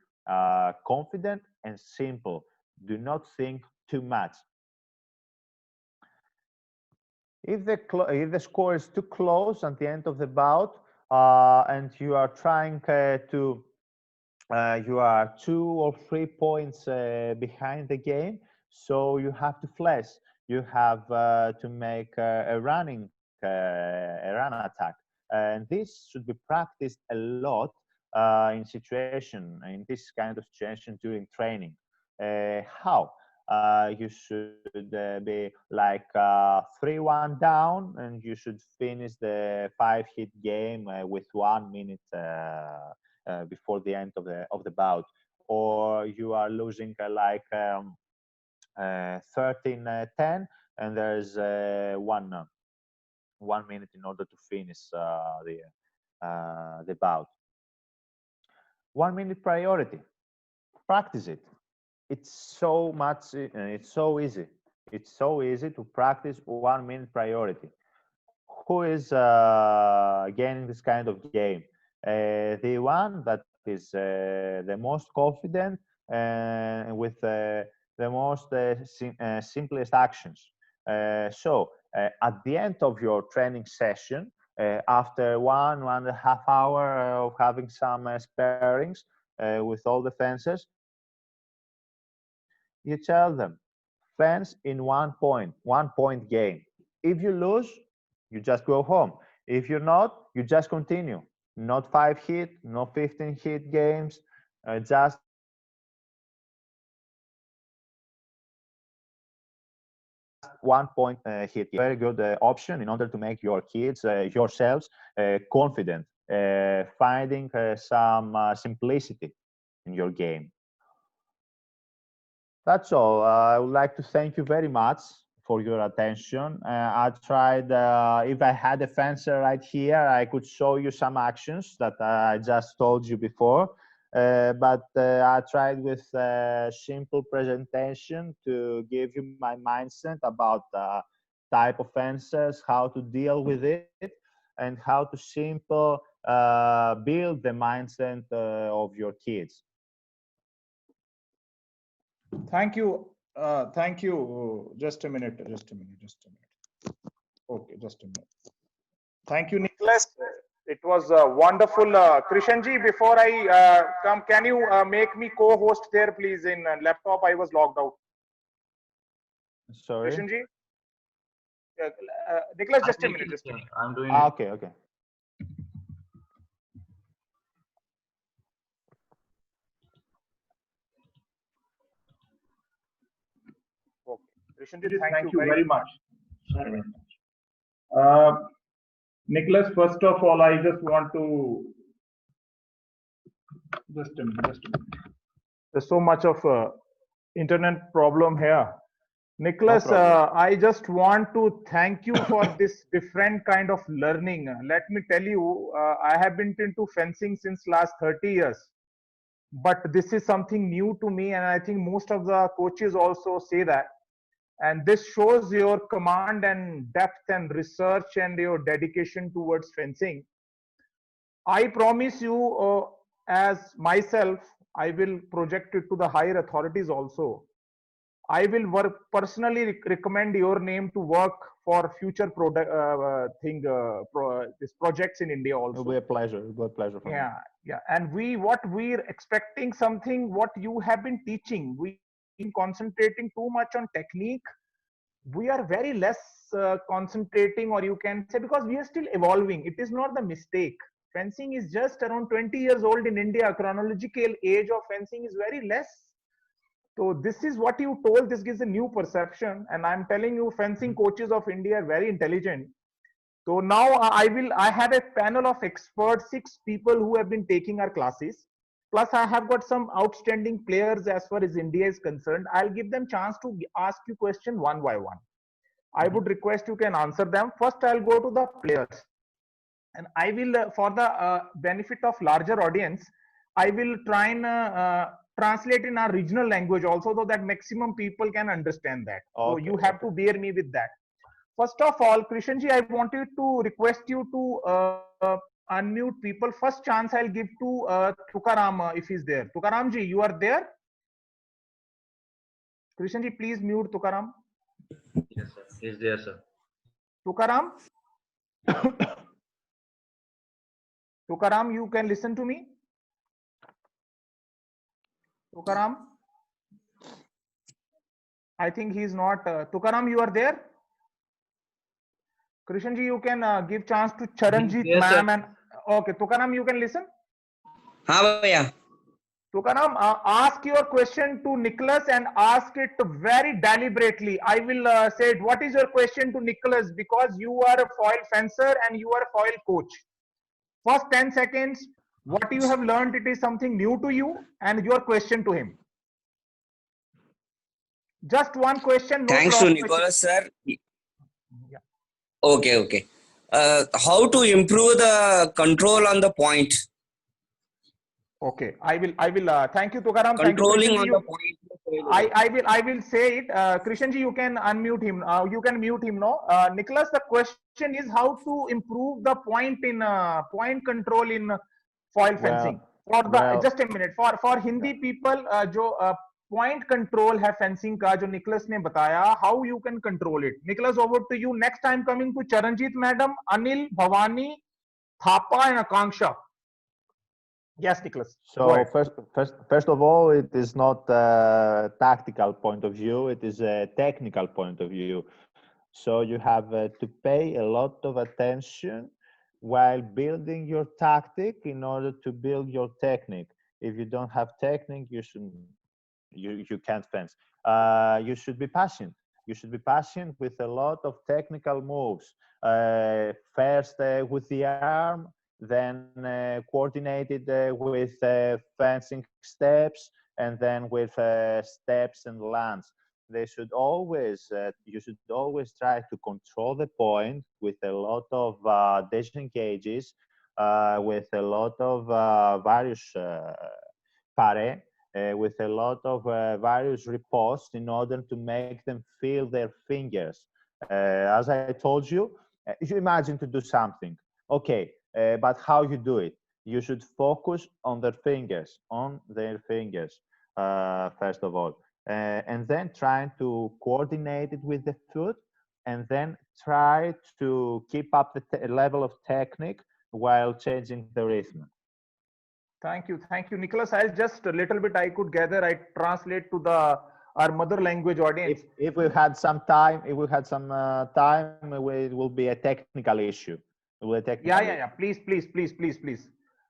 confident and simple. Do not think too much. If the score is too close at the end of the bout and you are trying to you are 2 or 3 points behind the game, so you have to flash. You have to make a run attack, and this should be practiced a lot in this kind of situation during training. How? You should be like 3-1 down, and you should finish the 5-hit game with 1 minute before the end of the bout, or you are losing 13-10, and there's 1 minute in order to finish the bout. 1 minute priority. Practice it. It's so much. It's so easy. It's so easy to practice 1 minute priority. Who is gaining this kind of game? The one that is the most confident and with the most simplest actions. So at the end of your training session, after 1.5 hours of having some sparrings with all the fencers, you tell them, fence in 1 point game. If you lose, you just go home. If you're not, you just continue. Not 5-hit, no 15-hit games, just 1 point hit. Very good option in order to make your kids, yourselves, confident, finding some simplicity in your game. That's all. I would like to thank you very much for your attention. I tried, if I had a fencer right here, I could show you some actions that I just told you before. But I tried with a simple presentation to give you my mindset about type of fencers, how to deal with it, and how to simple build the mindset of your kids. Thank you. Thank you. Just a minute. Okay, just a minute. Thank you, Nicholas, it was wonderful. Krishanji, before I come, can you make me co-host there, please? In laptop, I was logged out. Sorry? Krishanji? Nicholas, just a minute. I'm doing it. Okay. Okay, Krishanji, Thank you very much. Nicholas, first of all, I just want to just a minute. There's so much of internet problem here. Nicholas, I just want to thank you for this different kind of learning. Let me tell you, I have been into fencing since last 30 years. But this is something new to me, and I think most of the coaches also say that. And this shows your command and depth and research and your dedication towards fencing. I promise you, as myself, I will project it to the higher authorities also. I will personally recommend your name to work for future this projects in India It'll also. be a pleasure. It'll be a pleasure for me. Yeah. And what we're expecting something, what you have been teaching, we concentrating too much on technique. We are very less concentrating, or you can say, because we are still evolving. It is not the mistake. Fencing is just around 20 years old in India. Chronological age of fencing is very less. So this is what you told. This gives a new perception, and I'm telling you, fencing coaches of India are very intelligent. So now I have a panel of experts, 6 people who have been taking our classes. Plus I have got some outstanding players as far as India is concerned. I'll give them chance to ask you question one by one. I would request you can answer them. First, I'll go to the players, and I will, for the benefit of larger audience, I will try and translate in our regional language also, so that maximum people can understand that. So you have to bear me with that. First of all, Krishanji, I wanted to request you to unmute people. First chance I'll give to Tukaram if he's there. Tukaramji, you are there? Krishanji, please mute Tukaram. Yes, sir. He's there, sir. Tukaram? Tukaram, you can listen to me? Tukaram? I think he's not. Tukaram, you are there? Krishanji, you can give chance to Charanjit Yes, ma'am sir. and okay, Tukaram, you can listen. हाँ भैया Tukaram, ask your question to Nicholas and ask it very deliberately. I will say, what is your question to Nicholas? Because you are a foil fencer and you are a foil coach. First 10 seconds, what you have learned, it is something new to you, and your question to him. Just one question, no thanks to cross Nicholas sir. Yeah. Okay. How to improve the control on the point? Okay, I will thank you, Tukaram. Thank you, Controlling Krishanji. on the point. I will say it. Krishanji, you can unmute him. You can mute him. No, Nicholas. The question is how to improve the point in point control in foil fencing. For the just a minute. For Hindi people, जो point control है fencing का, जो Nicholas ने बताया, how you can control it. Nicholas, over to you. Next time coming to Charanjit madam, Anil, Bhavani, Thapa, and Akanksha. Yes, Nicholas. So first of all, it is not a tactical point of view; it is a technical point of view. So you have to pay a lot of attention while building your tactic in order to build your technique. If you don't have technique, you can't fence. You should be patient. You should be patient with a lot of technical moves. First with the arm, then coordinated with fencing steps, and then with steps and lands. They should always, you should always try to control the point with a lot of disengages, with a lot of various pare, with a lot of various riposts in order to make them feel their fingers. As I told you, you imagine to do something. Okay, but how you do it? You should focus on their fingers, first of all. And then trying to coordinate it with the foot, and then try to keep up the level of technique while changing the rhythm. Thank you, Nicholas. I'll just a little bit I could gather. I translate to the our mother language audience. If we had some time, it will be a technical issue. Yeah. Please.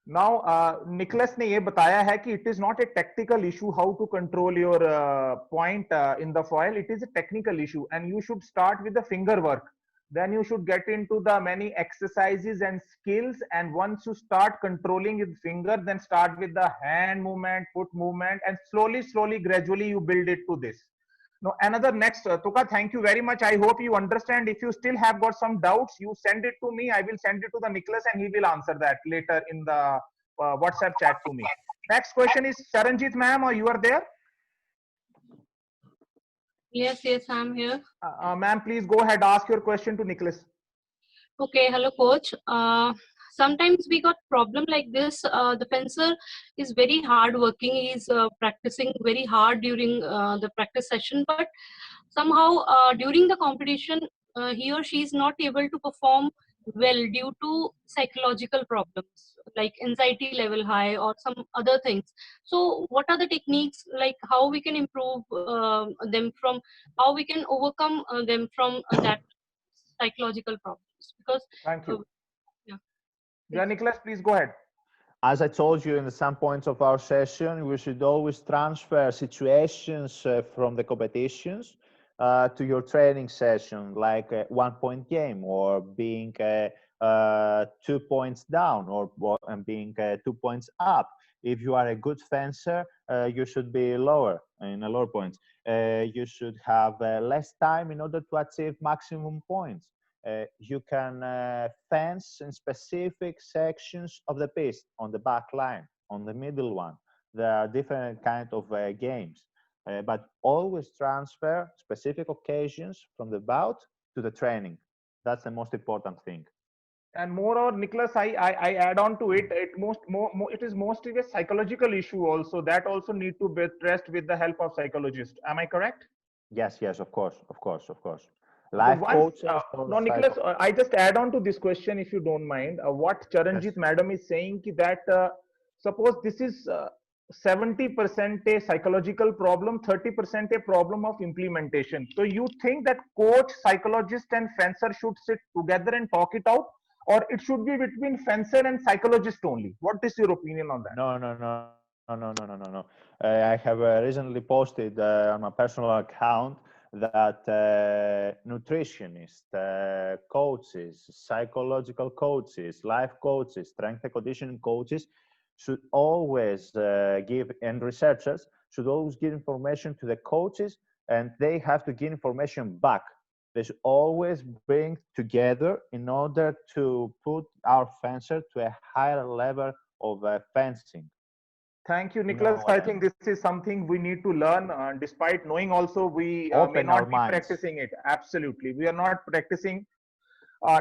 Now, Nicholas ने ये बताया है कि it is not a tactical issue how to control your point in the foil. It is a technical issue, and you should start with the finger work. Then you should get into the many exercises and skills. And once you start controlling with finger, then start with the hand movement, foot movement, and slowly, gradually you build it to this. Now, another next, Tuka, thank you very much. I hope you understand. If you still have got some doubts, you send it to me. I will send it to the Nicholas and he will answer that later in the WhatsApp chat to me. Next question is Charanjit ma'am, or you are there? Yes, yes, I'm here. Ma'am, please go ahead. Ask your question to Nicholas. Okay, hello, coach. Sometimes we got problem like this. The fencer is very hard working. He's practicing very hard during the practice session, but somehow during the competition, he or she is not able to perform well due to psychological problems like anxiety level high or some other things. So, what are the techniques like how we can improve them from how we can overcome them from that psychological problems? Because Thank you. yeah, Yeah, Nicholas, please go ahead. As I told you in some points of our session, we should always transfer situations from the competitions to your training session, like a 1 point game or being 2 points down or and being 2 points up. If you are a good fencer, you should be lower in a lower points. You should have less time in order to achieve maximum points. You can fence in specific sections of the piece, on the back line, on the middle one. There are different kind of games, but always transfer specific occasions from the bout to the training. That's the most important thing. And moreover, Nicholas, I add on to it. It is mostly a psychological issue also. That also need to be addressed with the help of psychologist. Am I correct? Yes, yes, of course, of course, of course. So Life once, coaches or no, Nicholas, I just add on to this question, if you don't mind. What Charanjit madam is saying that suppose this is 70% a psychological problem, 30% a problem of implementation. So you think that coach, psychologist, and fencer should sit together and talk it out, or it should be between fencer and psychologist only? What is your opinion on that? No, no, no, no, no, no, no, no, no. I have recently posted on my personal account that nutritionists, coaches, psychological coaches, life coaches, strength and conditioning coaches should always give, and researchers should always give information to the coaches, and they have to give information back. They should always bring together in order to put our fencer to a higher level of fencing. Thank you, You know Nicholas. what I I think mean? this is something we need to learn. Despite knowing also, we may Open our not be minds. practicing it. Absolutely. We are not practicing.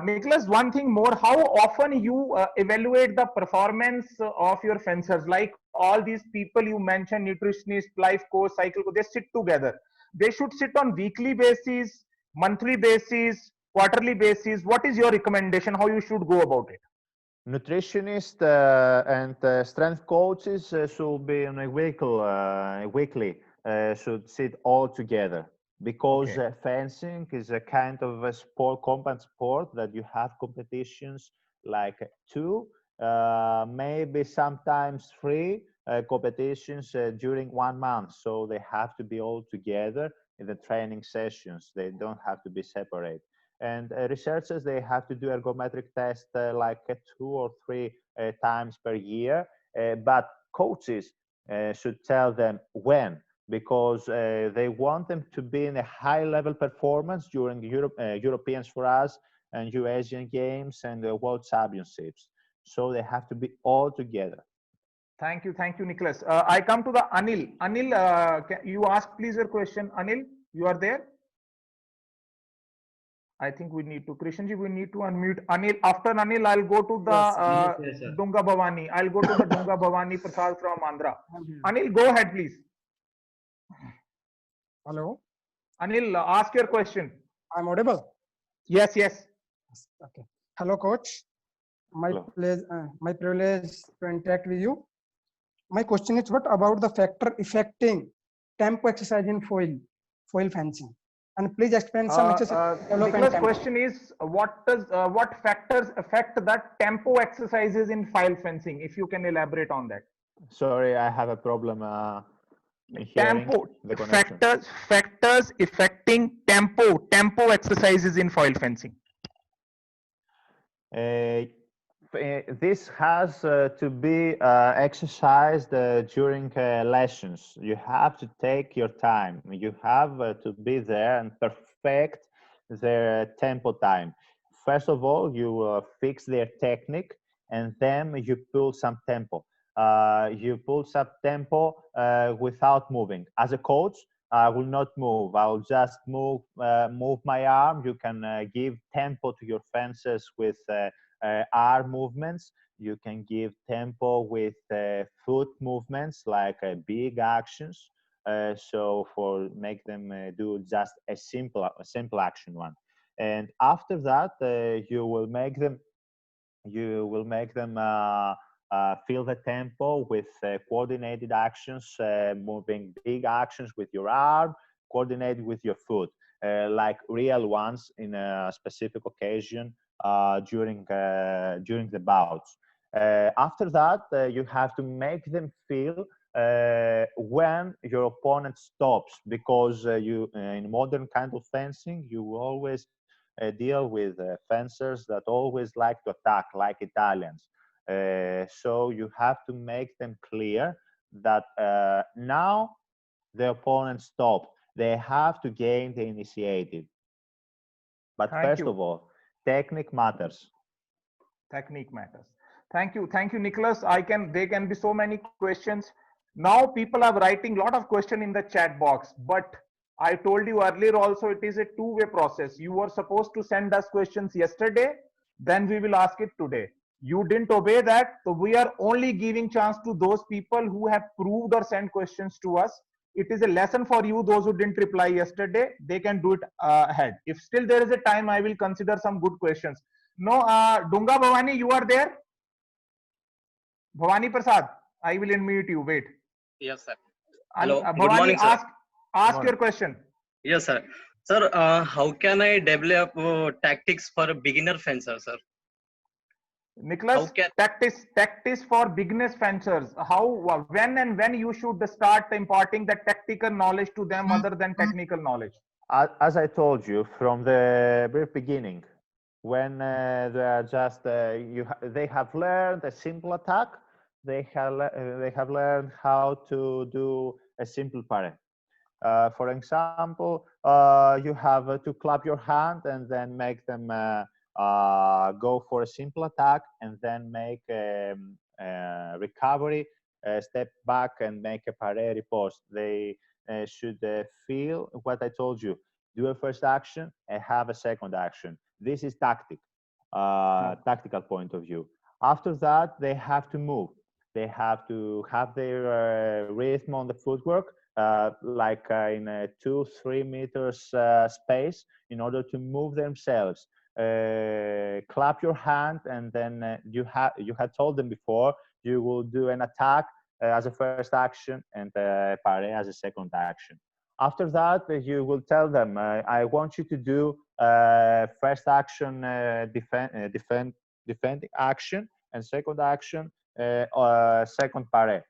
Nicholas, one thing more, how often you evaluate the performance of your fencers? Like all these people you mentioned, nutritionist, life coach, cycle coach, they sit together. They should sit on weekly basis, monthly basis, quarterly basis. What is your recommendation? How you should go about it? Nutritionists and strength coaches should be on a weekly, should sit all together, because Okay. fencing is a kind of a sport, combat sport, that you have competitions like two, maybe sometimes three competitions during 1 month. So they have to be all together in the training sessions. They don't have to be separate. And researchers, they have to do ergometric tests like 2 or 3 times per year. But coaches should tell them when, because they want them to be in a high level performance during Europeans for us, and Eurasian Games and World Championships. So they have to be all together. Thank you, Nicholas. I come to the Anil. Anil, you ask please your question. Anil, you are there? I think we need to, Krishanji, we need to unmute Anil. After Anil, I'll go to the Yes, yes, sir. Dunga Bhavani. I'll go to the Dunga Bhavani Prasad from Andhra. I'm here. Anil, go ahead, please. Hello, Anil, ask your question. I'm audible. Yes, yes. Okay. Hello, coach. Hello. My privilege to interact with you. My question is, what about the factor affecting tempo exercise in foil fencing? And please explain some exercise. Nicholas' question is, what factors affect the tempo exercises in file fencing? If you can elaborate on that. Sorry, I have a problem in hearing Tempo the connection. factors affecting tempo exercises in foil fencing. This has to be exercised during lessons. You have to take your time. You have to be there and perfect their tempo time. First of all, you fix their technique, and then you pull some tempo. You pull some tempo without moving. As a coach, I will not move. I will just move my arm. You can give tempo to your fences with arm movements. You can give tempo with foot movements, like big actions. So for make them do just a simple action one. And after that, you will make them feel the tempo with coordinated actions, moving big actions with your arm, coordinated with your foot, like real ones in a specific occasion during the bouts. After that, you have to make them feel when your opponent stops, because in modern kind of fencing, you always deal with fencers that always like to attack, like Italians. So you have to make them clear that now the opponent stopped. They have to gain the initiative. But first of all, technique matters. Technique matters. Thank you, Nicholas. There can be so many questions. Now people are writing a lot of questions in the chat box, but I told you earlier also, it is a two-way process. You were supposed to send us questions yesterday, then we will ask it today. You didn't obey that, so we are only giving chance to those people who have proved or sent questions to us. It is a lesson for you, those who didn't reply yesterday, they can do it ahead. If still there is a time, I will consider some good questions. No, Dunga Bhavani, you are there? Bhavani Prasad, I will unmute you. Wait. Yes, sir. And, Hello. Bhavani, Good morning, sir. Ask your question. Yes, sir. Sir, how can I develop tactics for a beginner fencer, sir? Nicholas, tactics for beginners fencers. When you should start imparting the tactical knowledge to them other than technical knowledge? As I told you from the very beginning, when they are just they have learned a simple attack, they have learned how to do a simple parry. For example, you have to clap your hand and then make them go for a simple attack, and then make recovery, step back and make a parry riposte. They should feel what I told you. Do a first action and have a second action. This is tactical point of view. After that, they have to move. They have to have their rhythm on the footwork, like in a 2-3 meters space, in order to move themselves. Clap your hand, and then you had told them before you will do an attack as a first action and parry as a second action. After that, you will tell them, I want you to do first action defending action, and second action second parry.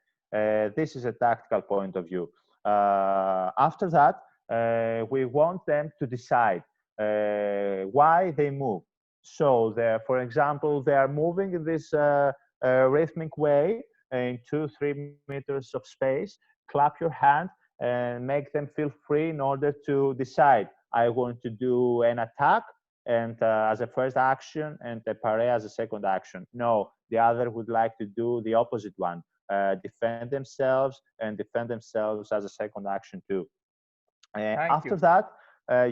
This is a tactical point of view. After that, we want them to decide why they move. So, for example, they are moving in this rhythmic way in 2-3 meters of space. Clap your hand and make them feel free in order to decide, I want to do an attack and as a first action, and a parry as a second action. No, the other would like to do the opposite one, defend themselves and defend themselves as a second action too. After that,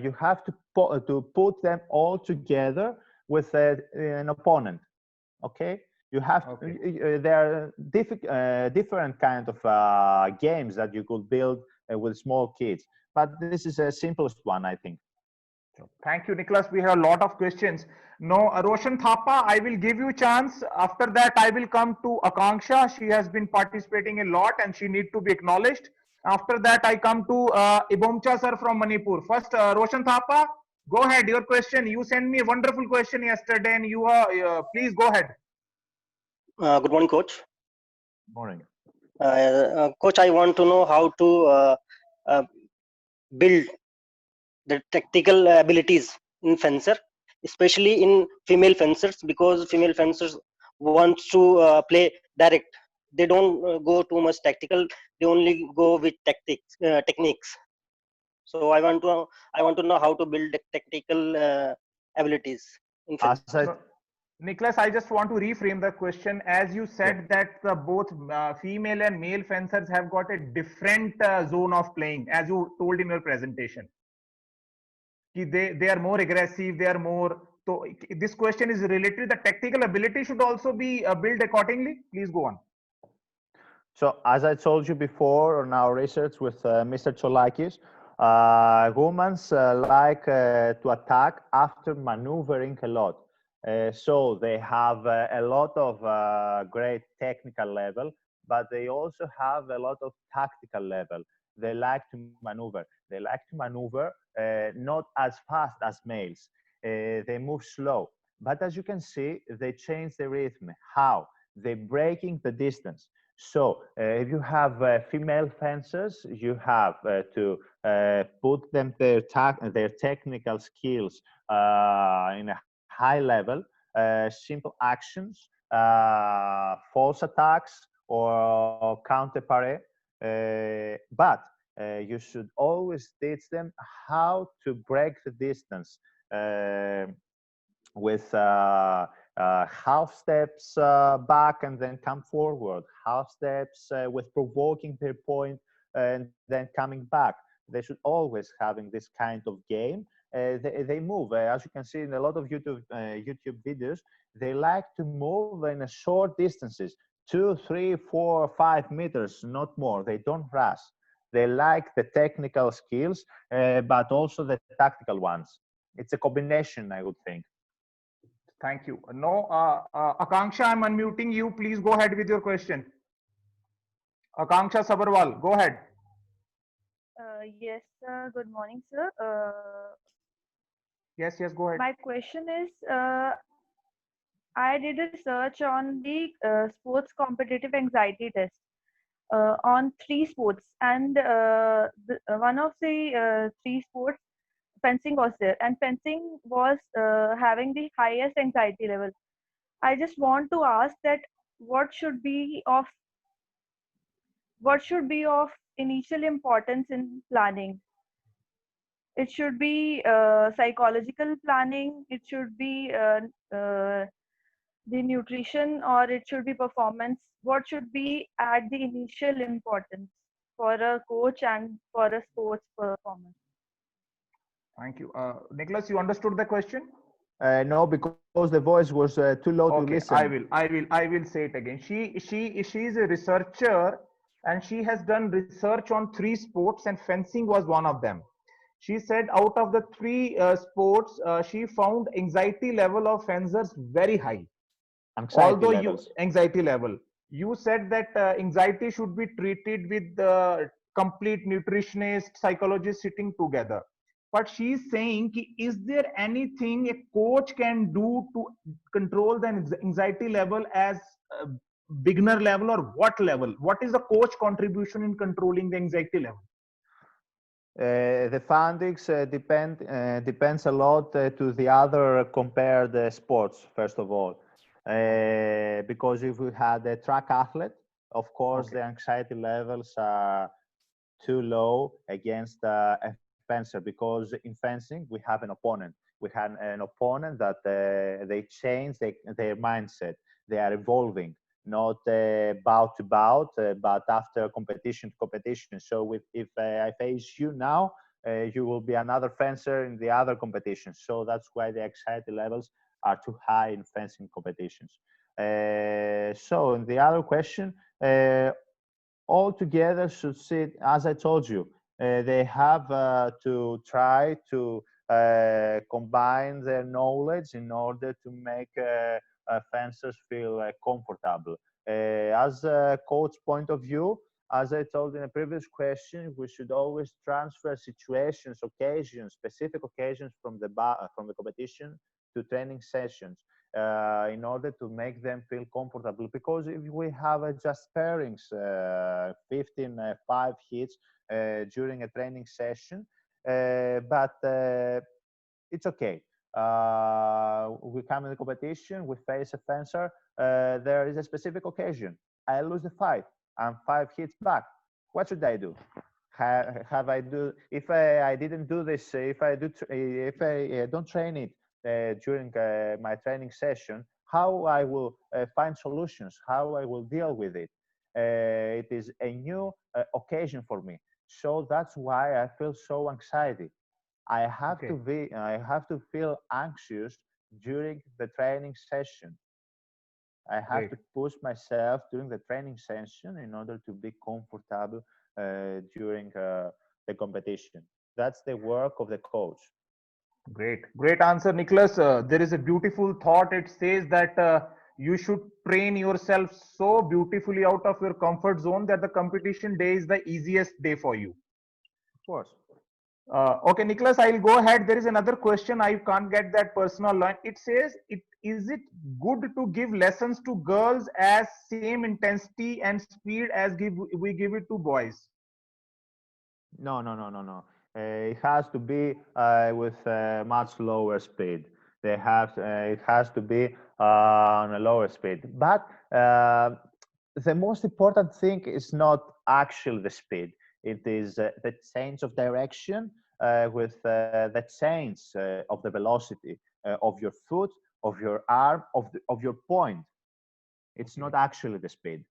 you have to put them all together with an opponent. Okay, you have there are different kind of games that you could build with small kids, but this is the simplest one, I think. Thank you, Nicholas. We have a lot of questions. No, Roshan Thapa, I will give you a chance. After that, I will come to Akanksha. She has been participating a lot and she needs to be acknowledged. After that, I come to Ibomcha sir from Manipur. First, Roshan Thapa, go ahead. Your question. You sent me a wonderful question yesterday, and you are please go ahead. Good morning, coach. Morning. Coach, I want to know how to build the tactical abilities in fencer, especially in female fencers, because female fencers want to play direct. They don't go too much tactical. They only go with techniques. So I want to know how to build tactical abilities in fencer. Nicholas, I just want to reframe the question. As you said that both female and male fencers have got a different zone of playing, as you told in your presentation. They are more aggressive, they are more. So this question is related. The tactical ability should also be built accordingly. Please go on. So as I told you before on our research with Mr. Cholakis, humans like to attack after maneuvering a lot. So they have a lot of great technical level, but they also have a lot of tactical level. They like to maneuver. They like to maneuver not as fast as males. They move slow. But as you can see, they change the rhythm. How? They're breaking the distance. So if you have female fencers, you have to put them their technical skills in a high level, simple actions, false attacks or counter parry. But you should always teach them how to break the distance with half steps back and then come forward, half steps with provoking their point and then coming back. They should always having this kind of game. They move, as you can see in a lot of YouTube videos. They like to move in a short distances, 2, 3, 4, 5 meters, not more. They don't rush. They like the technical skills, but also the tactical ones. It's a combination, I would think. Thank you. No, Akanksha, I'm unmuting you. Please go ahead with your question. Akanksha Sabarwal, go ahead. Yes, sir. Good morning, sir. Yes, go ahead. My question is, I did a research on the sports competitive anxiety test on 3 sports, and one of the 3 sports, fencing was there, and fencing was having the highest anxiety level. I just want to ask that what should be of initial importance in planning. It should be psychological planning, it should be the nutrition, or it should be performance. What should be at the initial importance for a coach and for a sports performance? Thank you. Nicholas, you understood the question? No, because the voice was too low to listen. I will say it again. She is a researcher, and she has done research on 3 sports, and fencing was one of them. She said out of the 3 sports, she found anxiety level of fencers very high. Anxiety level. You said that anxiety should be treated with the complete nutritionist, psychologist sitting together. But she's saying, is there anything a coach can do to control the anxiety level as a beginner level, or what level? What is the coach contribution in controlling the anxiety level? The findings depends a lot to the other compared sports, first of all. Because if we had a track athlete, of course, the anxiety levels are too low against a fencer, because in fencing we have an opponent. We have an opponent that they change their mindset. They are evolving, not bout to bout, but after competition to competition. So if I face you now, you will be another fencer in the other competition. So that's why the anxiety levels are too high in fencing competitions. So in the other question, all together should sit, as I told you, they have to try to combine their knowledge in order to make fencers feel comfortable. As a coach point of view, as I told in a previous question, we should always transfer situations, occasions, specific occasions from the competition to training sessions in order to make them feel comfortable. Because if we have just pairings, 15, 5 hits during a training session, but it's okay. We come in the competition, we face a fencer, there is a specific occasion. I lose the fight. I'm 5 hits back. What should I do? Have I do? If I didn't do this, if I don't train it during my training session, how I will find solutions, how I will deal with it. It is a new occasion for me. So that's why I feel so anxiety. I have to feel anxious during the training session. I have Great. to push myself during the training session in order to be comfortable during the competition. That's the work of the coach. Great, great answer, Nicholas. There is a beautiful thought. It says that you should train yourself so beautifully out of your comfort zone that the competition day is the easiest day for you. Of course. Okay, Nicholas, I'll go ahead. There is another question. I can't get that personal line. It says, is it good to give lessons to girls as same intensity and speed as we give it to boys? No, no, no, no, no. It has to be with much lower speed. It has to be on a lower speed. But the most important thing is not actually the speed. It is the change of direction with the change of the velocity of your foot, of your arm, of your point. It's not actually the speed.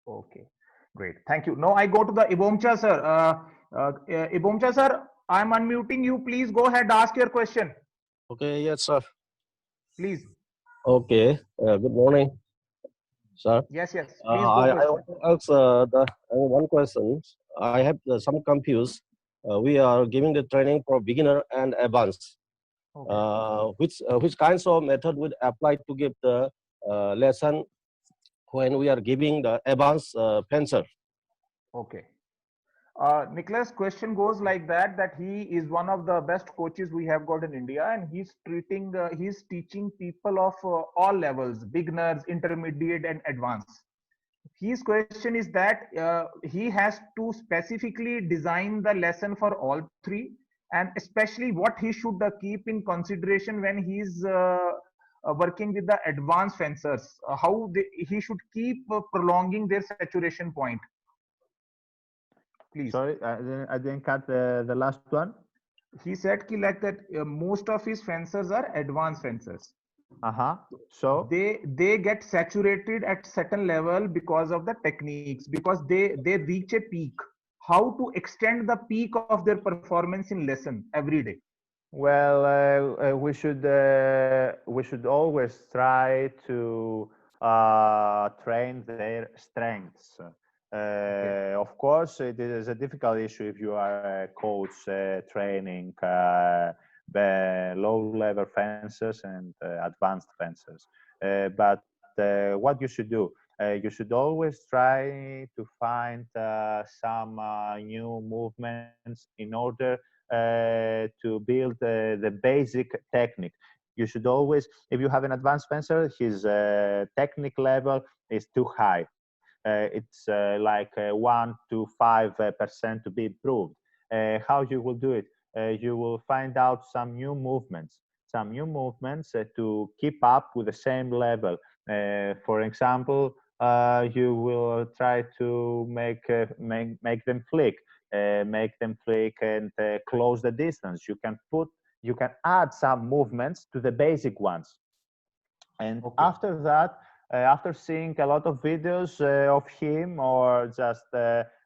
Okay, great. Thank you. Now I go to the Ibomcha sir. Ibomcha sir, I'm unmuting you. Please go ahead, ask your question. Okay, yes, sir. Please. Okay, good morning, sir. Yes, yes. Please go I question. want to ask one question. I have some confused. We are giving the training for beginner and advanced. Okay. Which kinds of method would apply to give the lesson when we are giving the advanced fencer? Okay. Nicholas, question goes like that he is one of the best coaches we have got in India, and he's teaching people of all levels, beginners, intermediate, and advanced. His question is that he has to specifically design the lesson for all three, and especially what he should keep in consideration when he's working with the advanced fencers, he should keep prolonging their saturation point. Please. Sorry, I didn't catch the last one. He said like that most of his fencers are advanced fencers. So they get saturated at certain level because of the techniques, because they reach a peak. How to extend the peak of their performance in lesson every day? Well, we should always try to train their strengths. Of course, it is a difficult issue if you are a coach training the low-level fencers and advanced fencers. But what you should do, you should always try to find some new movements in order to build the basic technique. You should always, if you have an advanced fencer, his technique level is too high. It's like 1 to 5% to be improved. How you will do it? You will find out some new movements to keep up with the same level. For example, you will try to make them flick, and close the distance. You can add some movements to the basic ones, and after that, after seeing a lot of videos of him, or just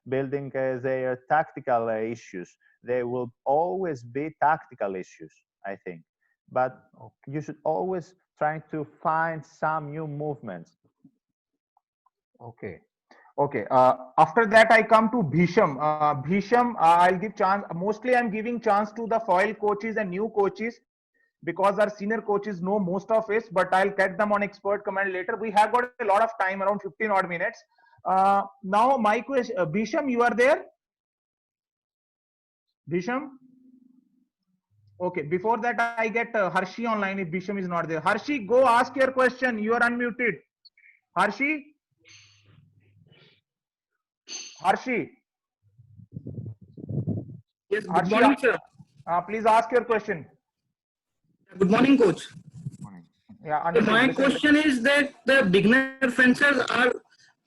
building their tactical issues, there will always be tactical issues, I think, but you should always try to find some new movements. Okay. After that, I come to Bhisham. Bhisham, I'll give chance. Mostly, I'm giving chance to the foil coaches and new coaches, because our senior coaches know most of it, but I'll get them on expert command later. We have got a lot of time, around 15 odd minutes. Now, my question, Bhisham, you are there? Bhisham? Okay, before that, I get Harshi online if Bhisham is not there. Harshi, go ask your question. You are unmuted. Harshi? Harshi? Yes, good morning, sir. Please ask your question. Good morning, coach. Yeah, so my question is that the beginner fencers are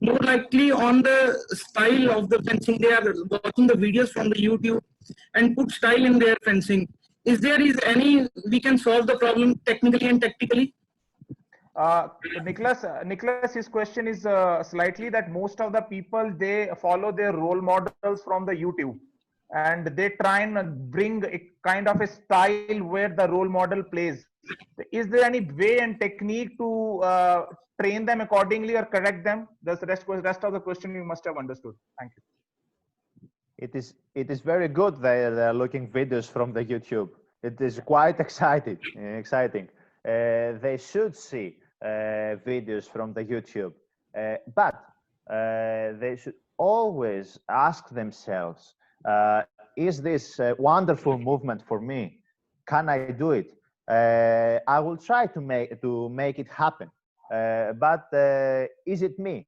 more likely on the style of the fencing. They are watching the videos from the YouTube and put style in their fencing. Is any we can solve the problem technically and tactically? Nicholas, his question is slightly that most of the people, they follow their role models from the YouTube, and they try and bring a kind of a style where the role model plays. Is there any way and technique to train them accordingly or correct them? That's the rest of the question you must have understood. Thank you. It is very good they're looking videos from the YouTube. It is quite exciting. They should see videos from the YouTube, but they should always ask themselves, is this a wonderful movement for me? Can I do it? I will try to make it happen, but is it me?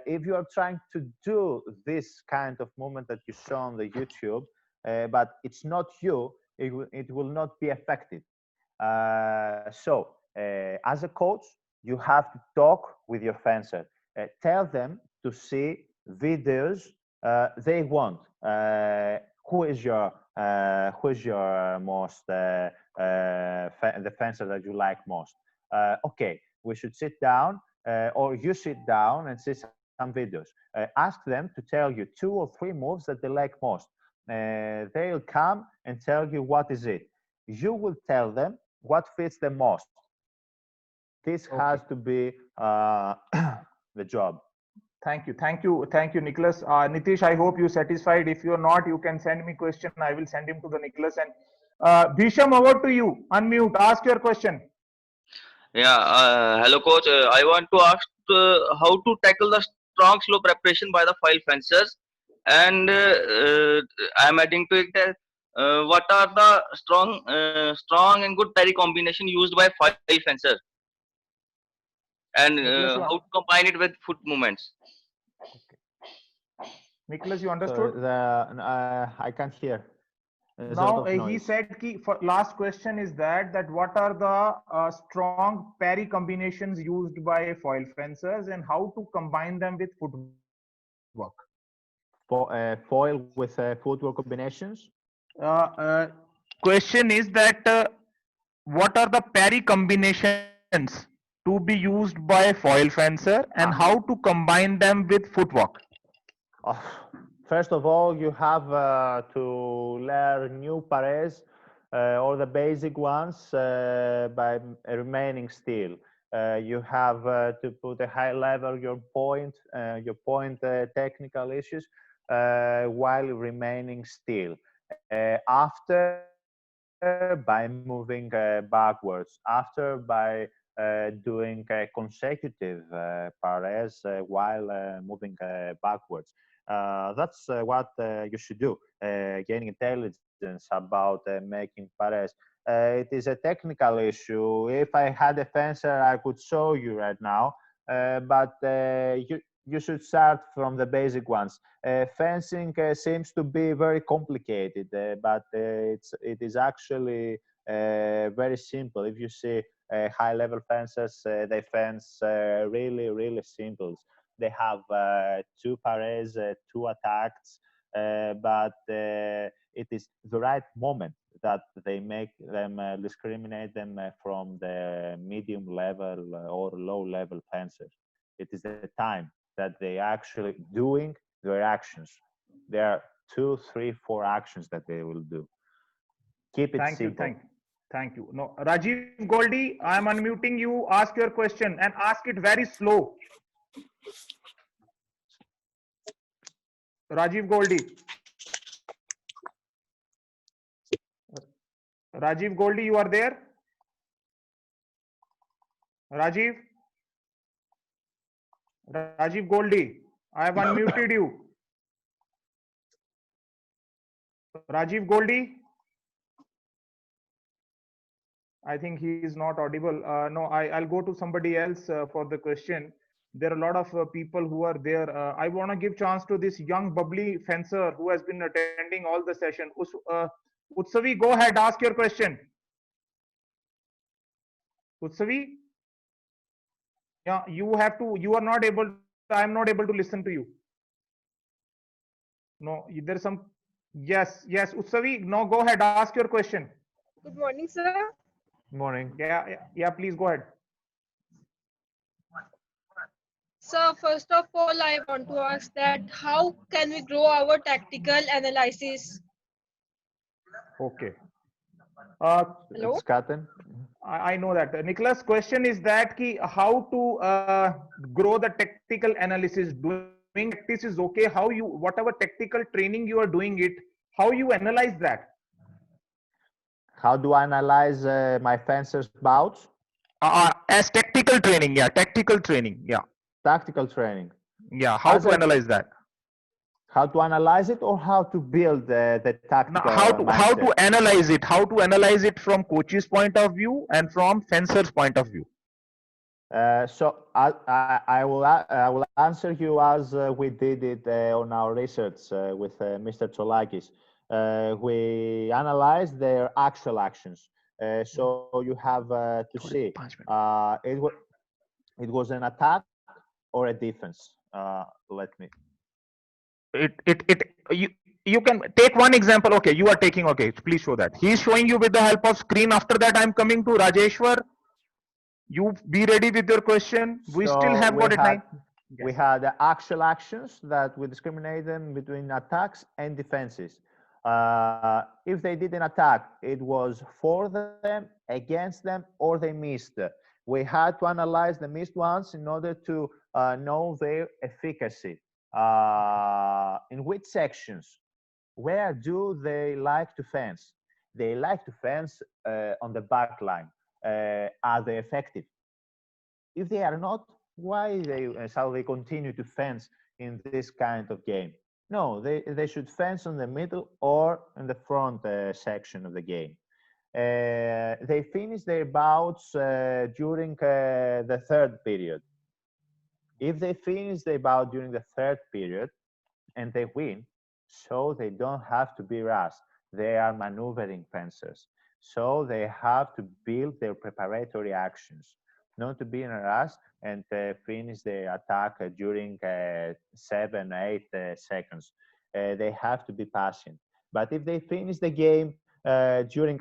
If you are trying to do this kind of movement that you saw on the YouTube, but it's not you, it will not be effective. As a coach, you have to talk with your fencer. Tell them to see videos they want. Who is your most the fencer that you like most? Okay, we should sit down, or you sit down and see some videos. Ask them to tell you 2 or 3 moves that they like most. They'll come and tell you what is it. You will tell them what fits them most. This has to be the job. Thank you, Nicholas. Nitish, I hope you're satisfied. If you're not, you can send me question. I will send him to the Nicholas. And Bhisham, over to you. Unmute. Ask your question. Yeah, hello coach. I want to ask how to tackle the strong slow preparation by the file fencers, and I'm adding to it that what are the strong and good parry combination used by file fencers, and how to combine it with foot movements. Nicholas, you understood? So I can't hear. Now he said for last question is that what are the strong parry combinations used by foil fencers and how to combine them with footwork? Foil with footwork combinations? Question is that what are the parry combinations to be used by a foil fencer and how to combine them with footwork? First of all, you have to learn new pares or the basic ones by remaining still. You have to put a high level your point technical issues while remaining still. After, by moving backwards. After, by doing consecutive pares while moving backwards. That's what you should do, gaining intelligence about making pares. It is a technical issue. If I had a fencer, I could show you right now, but you should start from the basic ones. Fencing seems to be very complicated, but it is actually very simple. If you see high-level fencers, they fence really simple. They have 2 pares, 2 attacks, but it is the right moment that they make them discriminate them from the medium level or low level fencers. It is the time that they actually doing their actions. There are 2, 3, 4 actions that they will do. Keep it simple. Thank you. No, Rajiv Goldie, I am unmuting you. Ask your question and ask it very slow. Rajiv Goldie. Rajiv Goldie, you are there? Rajiv? Rajiv Goldie, I have unmuted you. Rajiv Goldie? I think he is not audible. No, I'll go to somebody else for the question. There are a lot of people who are there. I want to give chance to this young bubbly fencer who has been attending all the session. Utsavi, go ahead, ask your question. Utsavi? Yeah, you are not able, I am not able to listen to you. No, there's some, yes, Utsavi, no, go ahead, ask your question. Good morning, sir. Morning. Yeah, please go ahead. So first of all, I want to ask that how can we grow our tactical analysis? Okay. Hello? It's Katen. I know that. Nicholas' question is that how to grow the tactical analysis. Doing practice is okay. How you, whatever tactical training you are doing it, how you analyze that? How do I analyze my fencers bouts? As tactical training, yeah, tactical training, yeah. Tactical training. Yeah, how As to analyze that? How to analyze it or how to build the Now, tactical how mindset? to analyze it? How to analyze it from coach's point of view and from fencer's point of view? So I will answer you as we did it on our research with Mr. Tsolakis. We analyzed their actual actions. So you have to see it was an attack or a defense. Let me. You can take one example. Okay, you are taking. Okay, please show that. He is showing you with the help of screen. After that, I'm coming to Rajeshwar. You be ready with your question. We still So have got it time. we had the actual actions that we discriminate them between attacks and defenses. If they did an attack, it was for them, against them, or they missed. We had to analyze the missed ones in order to know their efficacy. In which sections? Where do they like to fence? They like to fence on the back line. Are they effective? If they are not, why shall they continue to fence in this kind of game? No, they should fence on the middle or in the front section of the game. They finish their bouts during the third period. If they finish their bout during the third period and they win, so they don't have to be rushed. They are maneuvering fencers. So they have to build their preparatory actions, not to be in a rush and finish the attack during 7, 8 seconds. They have to be patient. But if they finish the game during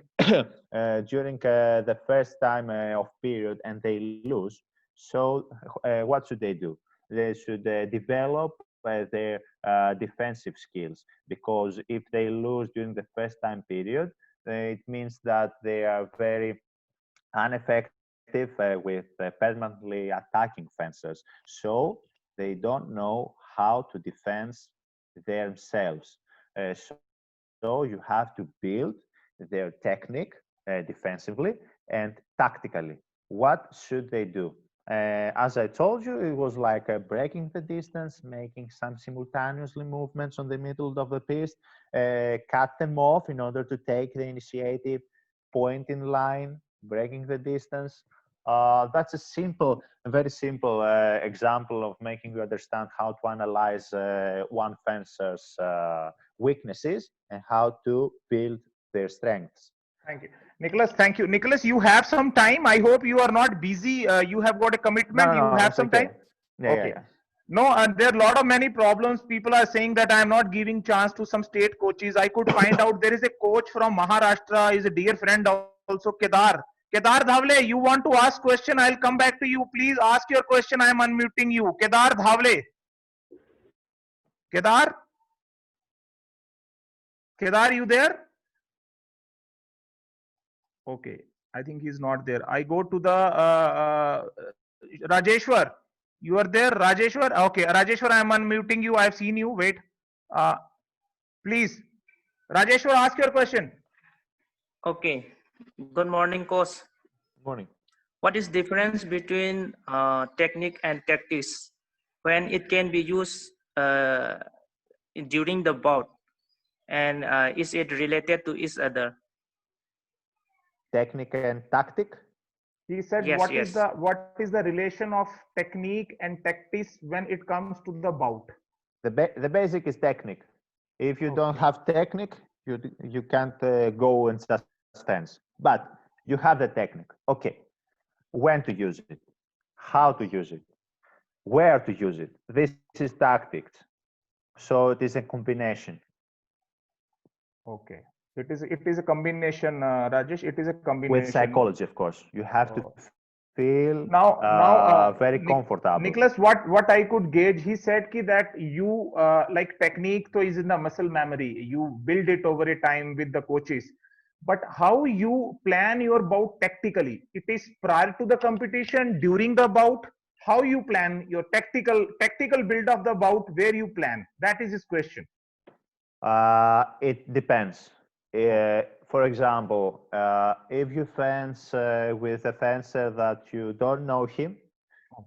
during the first time of period and they lose, so what should they do? They should develop their defensive skills, because if they lose during the first time period, it means that they are very ineffective with permanently attacking fencers. So they don't know how to defend themselves. So you have to build their technique defensively and tactically. What should they do? As I told you, it was like breaking the distance, making some simultaneously movements on the middle of the piece, cut them off in order to take the initiative, point in line, breaking the distance. That's a simple, a very simple example of making you understand how to analyze one fencer's weaknesses and how to build their strengths. Thank you. Nicholas, thank you. Nicholas, you have some time. I hope you are not busy. You have got a commitment. You have It's some okay. time. Yeah, Okay. yeah. No, and there are a lot of many problems. People are saying that I am not giving chance to some state coaches. I could find out there is a coach from Maharashtra, is a dear friend also, Kedar. Kedar Dhavle, you want to ask question? I'll come back to you. Please ask your question. I am unmuting you. Kedar Dhavle. Kedar? Kedar, you there? Okay, I think he's not there. I go to the Rajeshwar. You are there, Rajeshwar? Okay, Rajeshwar, I am unmuting you. I have seen you. Wait. Please, Rajeshwar, ask your question. Okay. Good morning, coach. Morning. What is difference between technique and tactics when it can be used during the bout, and is it related to each other? Technique and tactic? He said, Yes, what yes. is the relation of technique and tactics when it comes to the bout? The basic is technique. If you don't have technique, you can't go and just fence. But you have the technique. Okay, when to use it, how to use it, where to use it. This is tactics. So it is a combination. Okay, it is a combination, Rajesh. It is a combination With psychology, of course. You have to feel very comfortable. Nicholas, what I could gauge, he said ki that you like technique to is in the muscle memory. You build it over a time with the coaches. But how you plan your bout tactically? It is prior to the competition, during the bout. How you plan your tactical build of the bout? Where you plan? That is his question. It depends. For example, if you fence with a fencer that you don't know him,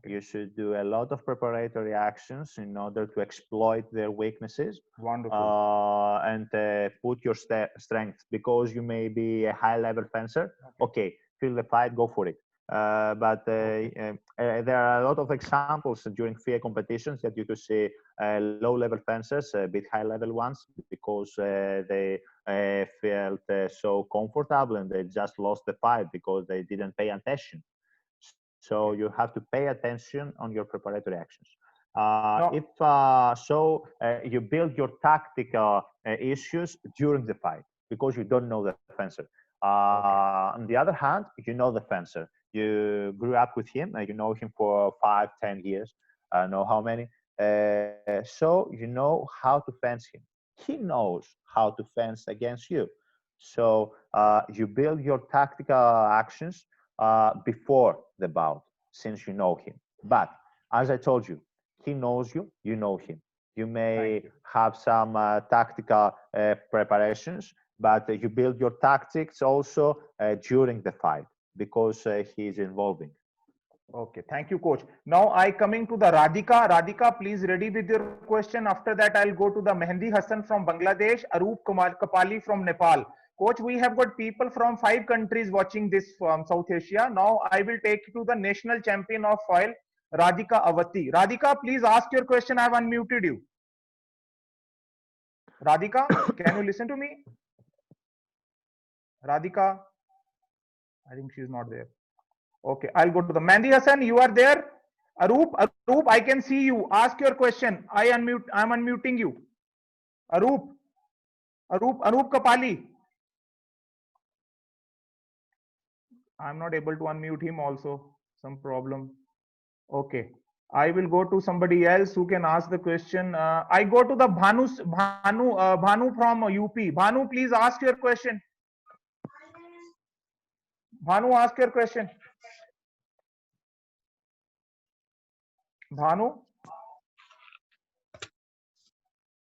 you should do a lot of preparatory actions in order to exploit their weaknesses. Wonderful. And put your strengths, because you may be a high-level fencer. Okay, feel the fight, go for it. But there are a lot of examples during FIA competitions that you could see low-level fencers beat high-level ones because they felt so comfortable and they just lost the fight because they didn't pay attention. So you have to pay attention on your preparatory actions. You build your tactical issues during the fight because you don't know the fencer. On the other hand, you know the fencer. You grew up with him, you know him for 5, 10 years, I don't know how many. So you know how to fence him. He knows how to fence against you. So you build your tactical actions before the bout, since you know him. But as I told you, he knows you, you know him. You may have some tactical preparations, but you build your tactics also during the fight because he is involving. Okay, thank you, coach. Now I coming to the Radhika. Radhika, please ready with your question. After that, I'll go to the Mehndi Hassan from Bangladesh, Arup Kapali from Nepal. Coach, we have got people from 5 countries watching this from South Asia. Now I will take you to the national champion of foil, Radhika Avati. Radhika, please ask your question. I have unmuted you. Radhika, can you listen to me? Radhika, I think she's not there. Okay, I'll go to the Mehndi Hassan. You are there? Arup, I can see you. Ask your question. I'm unmuting you. Arup Kapali. I'm not able to unmute him also. Some problem. Okay. I will go to somebody else who can ask the question. I go to the Bhanu from UP. Bhanu, please ask your question. Bhanu, ask your question. Bhanu?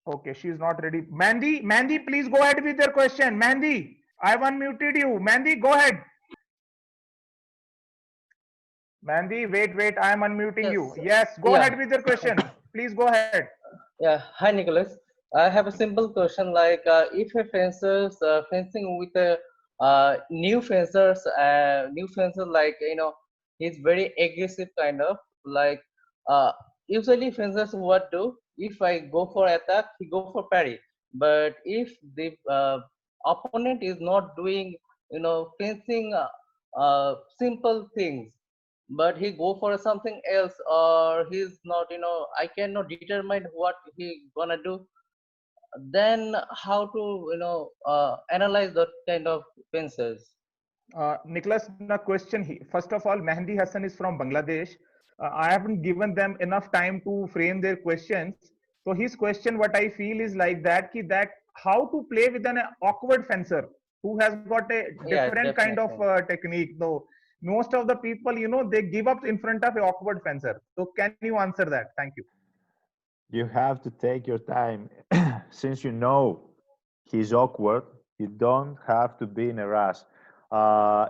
Okay, she's not ready. Mandy, please go ahead with your question. Mandy, I've unmuted you. Mandy, go ahead. Mandy, wait, I am unmuting you. Yes, go ahead with your question. Please go ahead. Yeah, hi Nicholas. I have a simple question like if a fencer's fencing with a new fencer like he's very aggressive kind of like usually fencers what do if I go for attack he go for parry, but if the opponent is not doing fencing simple things but he go for something else or he's not I cannot determine what he gonna do, then how to analyze that kind of fences. Nicholas, the question first of all, Mehndi Hassan is from Bangladesh. I haven't given them enough time to frame their questions. So his question, what I feel is like that, that how to play with an awkward fencer who has got a different kind of technique. Though most of the people, they give up in front of an awkward fencer. So can you answer that? Thank you. You have to take your time. Since you know he's awkward, you don't have to be in a rush.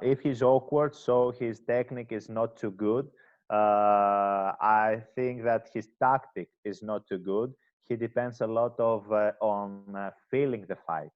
If he's awkward, so his technique is not too good. I think that his tactic is not too good. He depends a lot on feeling the fight.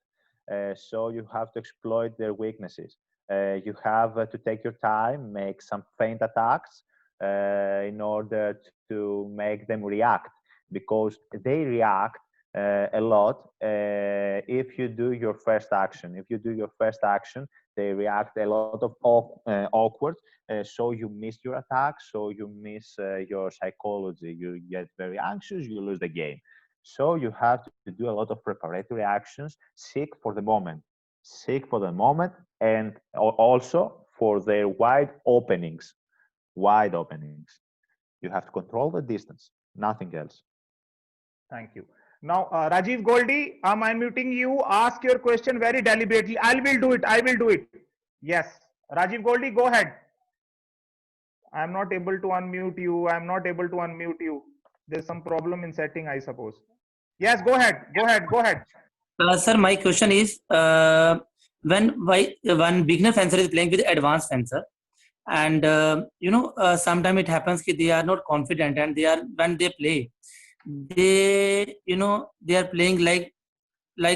So you have to exploit their weaknesses. You have to take your time, make some feint attacks in order to make them react, because they react a lot if you do your first action. If you do your first action, they react a lot of awkward. So you miss your attack, so you miss your psychology. You get very anxious, you lose the game. So you have to do a lot of preparatory actions, seek for the moment. Seek for the moment and also for their wide openings. wide openings. You have to control the distance, nothing else. Thank you. Now, Rajiv Goldie, I'm unmuting you. Ask your question very deliberately. I will do it. I will do it. Yes. Rajiv Goldie, go ahead. I'm not able to unmute you. I'm not able to unmute you. There's some problem in setting, I suppose. Yes, go ahead. Go ahead. Go ahead. Sir, my question is, when beginner fencer is playing with advanced fencer, and sometimes it happens that they are not confident, and when they play, they are playing like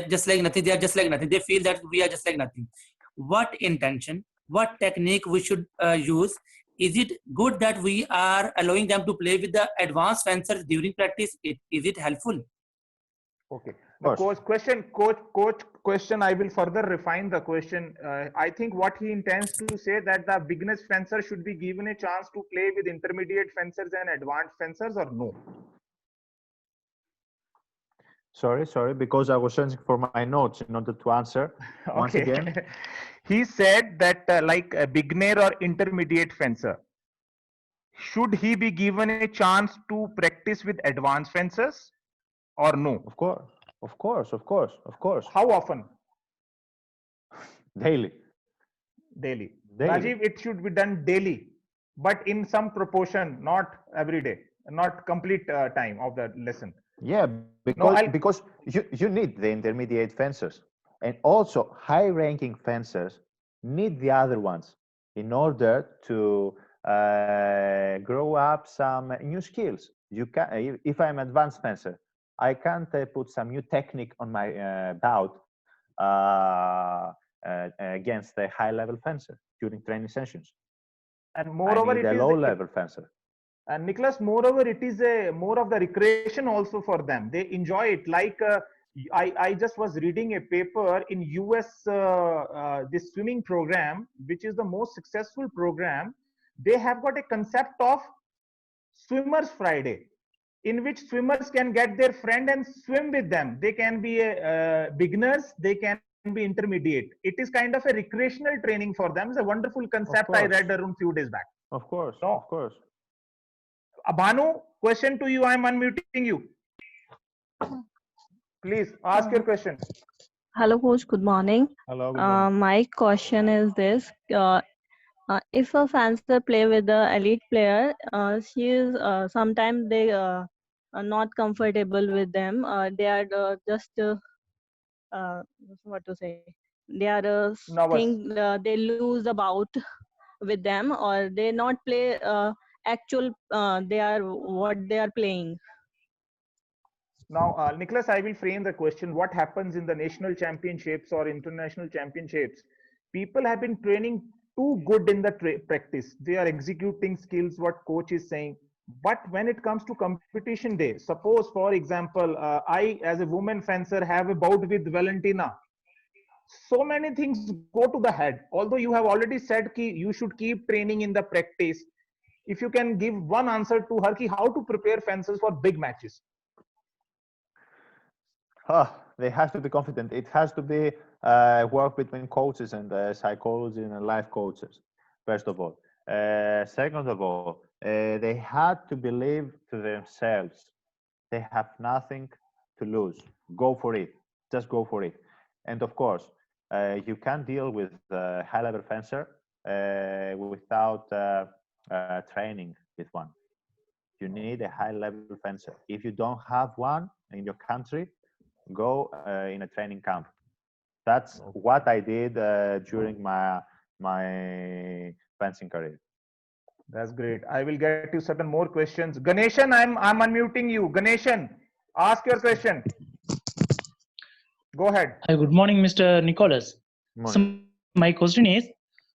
just like nothing. They are just like nothing. They feel that we are just like nothing. What intention, what technique we should use? Is it good that we are allowing them to play with the advanced fencers during practice? Is it helpful? Okay. The coach question, I will further refine the question. I think what he intends to say that the beginners fencer should be given a chance to play with intermediate fencers and advanced fencers, or no? Sorry, because I was searching for my notes in order to answer. Once again. He said that like a beginner or intermediate fencer, should he be given a chance to practice with advanced fencers or no? Of course. How often? Daily. Rajiv, it should be done daily, but in some proportion, not every day, not complete time of the lesson. Yeah, because you need the intermediate fencers, and also high-ranking fencers need the other ones in order to grow up some new skills. You can, if I'm advanced fencer, I can't put some new technique on my bout against a high-level fencer during training sessions. And moreover, it is a low-level fencer. And Nicholas, moreover, it is a more of the recreation also for them. They enjoy it. Like I just was reading a paper in US, this swimming program, which is the most successful program. They have got a concept of Swimmers Friday, in which swimmers can get their friend and swim with them. They can be beginners, they can be intermediate. It is kind of a recreational training for them. It's a wonderful concept I read around few days back. Of course. Bhanu, question to you. I'm unmuting you. Please ask your question. Hello, coach. Good morning. Hello. Good morning. My question is this: if a fencer play with the elite player, she is sometimes they are not comfortable with them. They are just what to say? They are they lose the bout with them, or they not play actual. They are what they are playing. Now, Nicholas, I will frame the question. What happens in the national championships or international championships? People have been training too good in the practice. They are executing skills, what coach is saying. But when it comes to competition day, suppose, for example, I, as a woman fencer, have a bout with Valentina. So many things go to the head. Although you have already said you should keep training in the practice. If you can give one answer to her, how to prepare fencers for big matches. They have to be confident. It has to be work between coaches and psychology and life coaches, first of all. Second of all, they had to believe to themselves. They have nothing to lose. Go for it. Just go for it. And of course, you can't deal with a high-level fencer without training with one. You need a high-level fencer. If you don't have one in your country, go in a training camp. That's what I did during my fencing career. That's great. I will get you certain more questions. Ganeshan, I'm unmuting you. Ganeshan, ask your question. Go ahead. Hi, good morning, Mr. Nicholas. Morning. So my question is,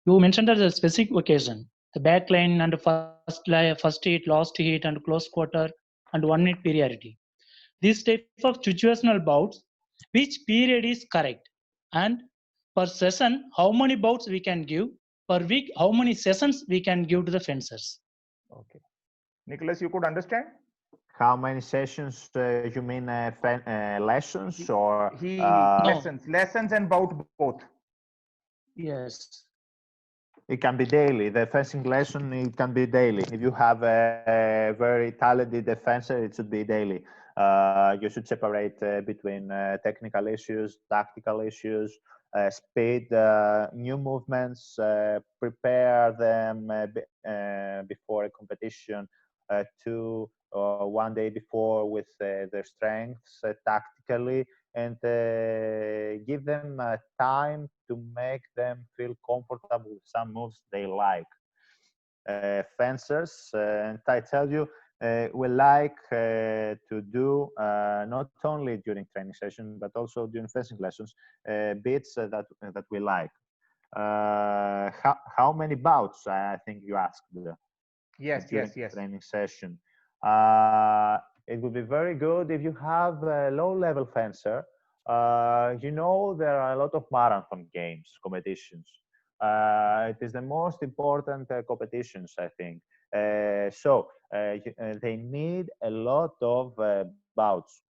you mentioned as a specific occasion, the back line and first hit, last hit, and close quarter, and 1 minute periodicity. This type of situational bouts, which period is correct? And per session, how many bouts we can give? Per week, how many sessions we can give to the fencers? Okay. Nicholas, you could understand? How many sessions you mean lessons or? Lessons and bout both. Yes. It can be daily. The fencing lesson, it can be daily. If you have a very talented defender, it should be daily. You should separate between technical issues, tactical issues, speed, new movements, prepare them before a competition, 2 or 1 day before with their strengths tactically, and give them time to make them feel comfortable with some moves they like. Fencers, and I tell you, we like to do not only during training session but also during fencing lessons bits that we like. How many bouts? I think you asked Yes, during yes, yes. training session. It would be very good if you have a low-level fencer. You know, there are a lot of marathon games, competitions. It is the most important competitions, I think. They need a lot of bouts,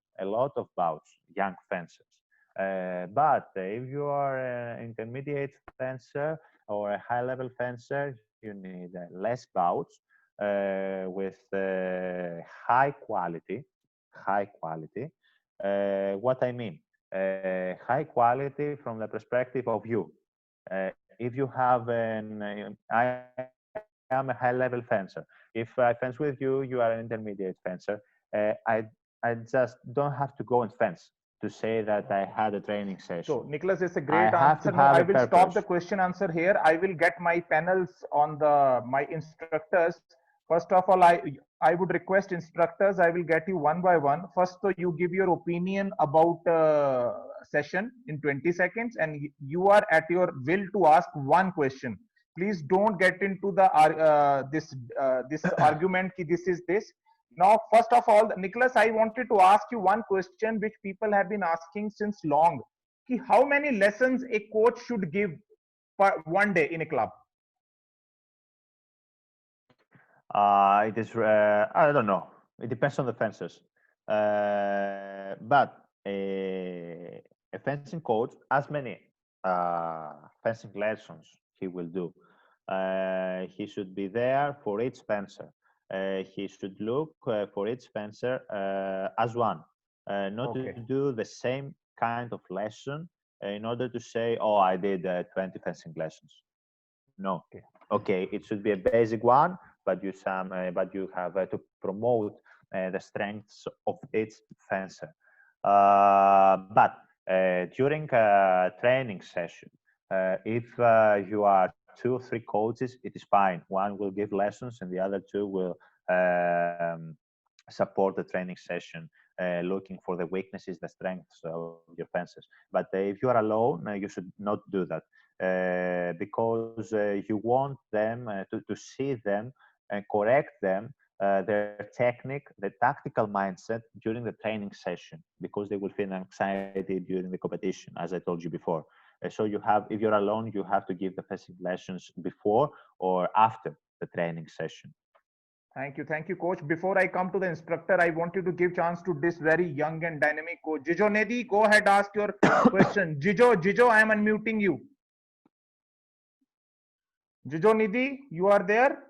young fencers. But if you are an intermediate fencer or a high-level fencer, you need less bouts with high quality. What I mean, high quality from the perspective of you. If you have I am a high-level fencer. If I fence with you, you are an intermediate fencer. I just don't have to go and fence to say that I had a training session. So, Nicholas, it's a I great have answer. to No, have I a will purpose. stop the question answer here. I will get my panels on my instructors. First of all, I would request instructors. I will get you one by one. First, so you give your opinion about session in 20 seconds, and you are at your will to ask one question. Please don't get into the this argument ki this is this. Now, first of all, Nicholas, I wanted to ask you one question which people have been asking since long. Ki how many lessons a coach should give per one day in a club? It is, I don't know. It depends on the fencers. But a fencing coach, as many fencing lessons he will do. He should be there for each fencer. He should look for each fencer as one, not Okay. to do the same kind of lesson in order to say, oh, I did 20 fencing lessons. No. Okay, it should be a basic one, but you have to promote the strengths of each fencer. But during a training session, if you are 2 or 3 coaches, it is fine. One will give lessons and the other 2 will support the training session, looking for the weaknesses, the strengths of your fencers. But if you are alone, you should not do that because you want them to see them and correct them, their technique, the tactical mindset during the training session, because they will feel anxiety during the competition, as I told you before. So you have, if you're alone, you have to give the fencing lessons before or after the training session. Thank you, coach. Before I come to the instructor, I want you to give chance to this very young and dynamic coach. Jijo Nedi, go ahead, ask your question. Jijo, I am unmuting you. Jijo Nidhi, you are there?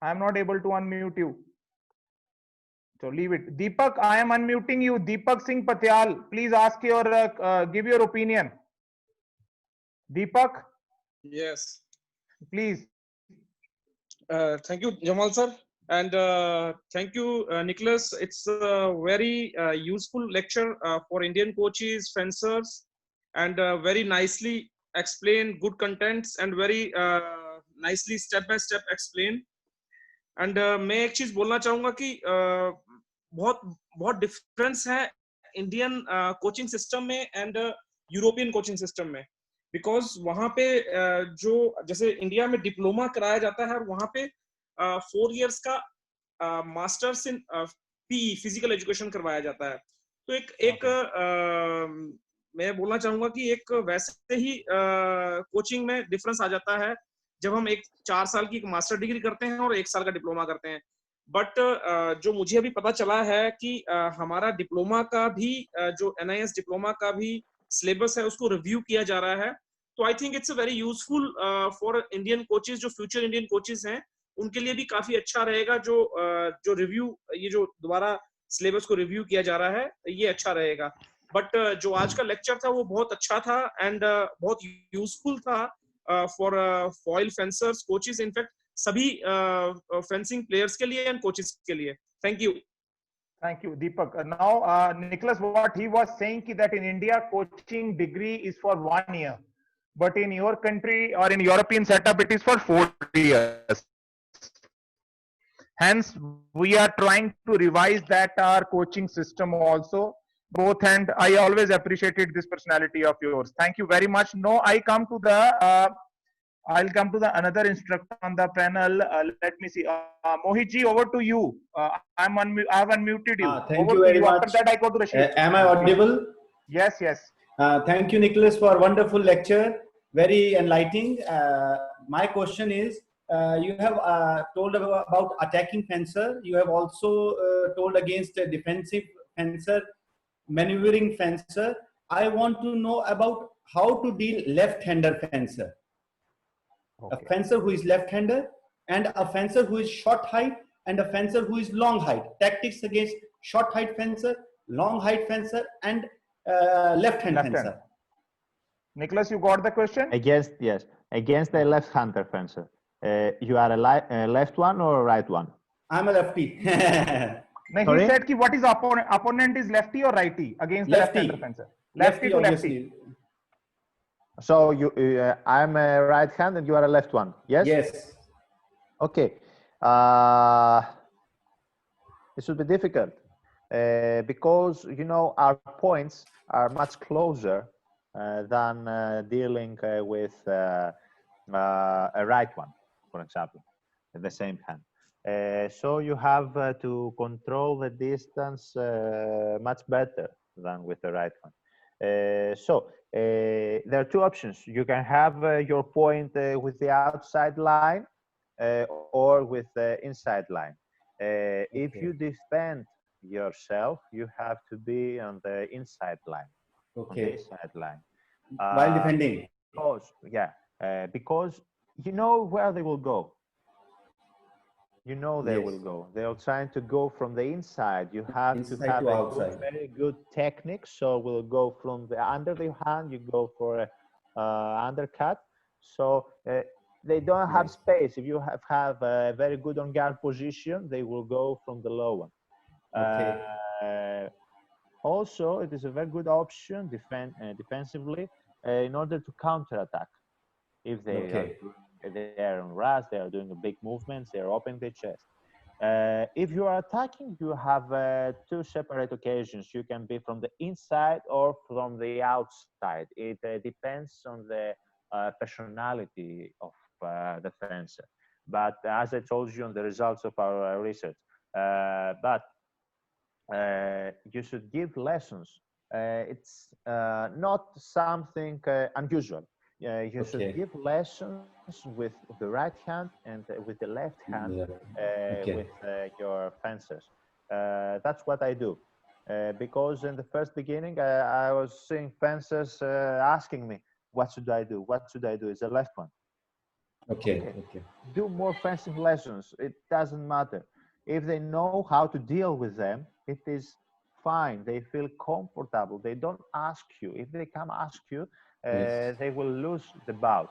I am not able to unmute you. So leave it. Deepak, I am unmuting you. Deepak Singh Patyal, please ask your, give your opinion. Deepak? Yes. Please. Thank you, Jamal sir. And thank you, Nicholas. It's a very useful lecture for Indian coaches, fencers, and very nicely explained, good contents, and very nicely step by step explained. And मैं एक चीज बोलना चाहूंगा कि बहुत difference है Indian coaching system में and European coaching system में, बिकॉज वहां पे जो जैसे इंडिया में डिप्लोमा कराया जाता है और वहां पे 4 इयर्स का masters in P physical education करवाया जाता है. तो एक मैं बोलना चाहूंगा कि एक वैसे ही कोचिंग में डिफरेंस आ जाता है जब हम 4 साल की मास्टर डिग्री करते हैं और 1 साल का डिप्लोमा करते हैं. बट जो मुझे अभी पता चला है कि हमारा डिप्लोमा का भी जो NIS डिप्लोमा का भी सिलेबस है उसको रिव्यू किया जा रहा है तो I think it's a very useful for Indian coaches, जो फ्यूचर इंडियन कोचेज हैं उनके लिए भी काफी अच्छा रहेगा। जो रिव्यू, ये जो दोबारा सिलेबस को रिव्यू किया जा रहा है, ये अच्छा रहेगा। बट जो आज का लेक्चर था वो बहुत अच्छा था एंड बहुत यूजफुल था फॉर फॉइल फेंसर्स, कोचेस, इनफैक्ट सभी फेंसिंग प्लेयर्स के लिए एंड कोचेस के लिए। Thank you. Thank you, Deepak. Now, Nicholas, what he was saying that in India, coaching degree is for 1 year, but in your country or in European setup, it is for 4 years. Hence, we are trying to revise that our coaching system also. Both, and I always appreciated this personality of yours. Thank you very much. Now, I'll come to the another instructor on the panel. Let me see. Mohit ji, over to you. I have unmuted you. Thank Over you to very you. much. After that, I go to Rashid. Am I audible? Yes, yes. Thank you, Nicholas, for a wonderful lecture. Very enlightening. My question is, you have told about attacking fencer. You have also told against a defensive fencer, maneuvering fencer. I want to know about how to deal left-hander fencer. A fencer who is left-hander, and a fencer who is short height, and a fencer who is long height. Tactics against short height fencer, long height fencer, and left-hand fencer. Nicholas, you got the question? Against the left-hander fencer. You are a left one or a right one? I'm a lefty. No, he said ki what is opponent is lefty or righty against the left-hander fencer. Lefty to lefty. So I'm a right hand and you are a left one. Yes. Yes. Okay. It should be difficult because our points are much closer than dealing with a right one, for example, at the same hand. So you have to control the distance much better than with the right one. There are two options. You can have your point with the outside line or with the inside line. If you defend yourself, you have to be on the inside line. Okay. On the inside line. While defending. Because you know where they will go. You know they will go. They are trying to go from the inside. You have Inside to have to a outside. very good technique. So we'll go from the under the hand. You go for a undercut. So they don't have space. If you have a very good on guard position, they will go from the low one. Also, it is a very good option defensively in order to counter attack. If they are on rush, they are doing big movements, they are opening their chest. If you are attacking, you have two separate occasions. You can be from the inside or from the outside. It depends on the personality of the fencer. But as I told you on the results of our research, you should give lessons. It's not something unusual. You should give lessons with the right hand and with the left hand with your fencers. That's what I do. Because in the first beginning, I was seeing fencers asking me, what should I do? What should I do? It's the left one. Okay. Do more fencing lessons. It doesn't matter. If they know how to deal with them, it is fine. They feel comfortable. They don't ask you. If they come ask you, they will lose the bout.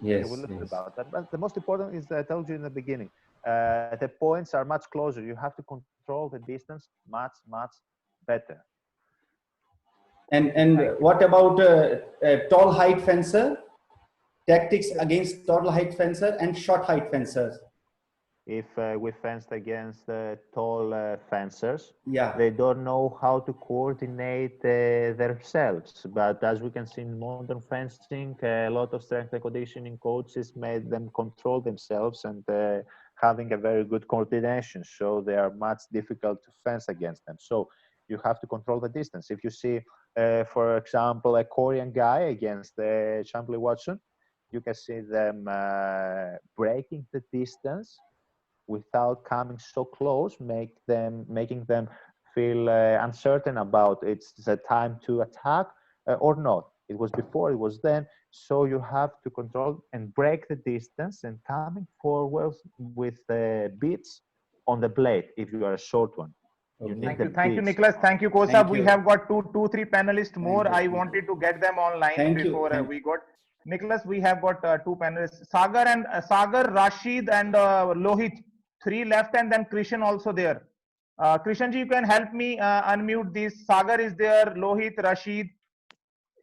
Yes. They will lose the bout. But the most important is, I told you in the beginning, the points are much closer. You have to control the distance much, much better. And what about tall height fencer? Tactics against tall height fencer and short height fencers. If we fenced against tall fencers, yeah, they don't know how to coordinate themselves. But as we can see in modern fencing, a lot of strength and conditioning coaches made them control themselves and having a very good coordination. So they are much difficult to fence against them. So you have to control the distance. If you see, for example, a Korean guy against Chamberlain Watson, you can see them breaking the distance without coming so close, making them feel uncertain about it's the time to attack or not. It was before, it was then. So you have to control and break the distance and coming forward with the beats on the blade if you are a short one. You need the Thank you, beats. Nicholas. Thank you, Kosa. Thank We you. have got two, three panelists more. I Thank you. wanted to get them online Thank you. before we got. Nicholas, we have got two panelists. Sagar, Rashid, and Lohit. Three left, and then Krishan also there. Krishanji, you can help me unmute this. Sagar is there. Lohit, Rashid.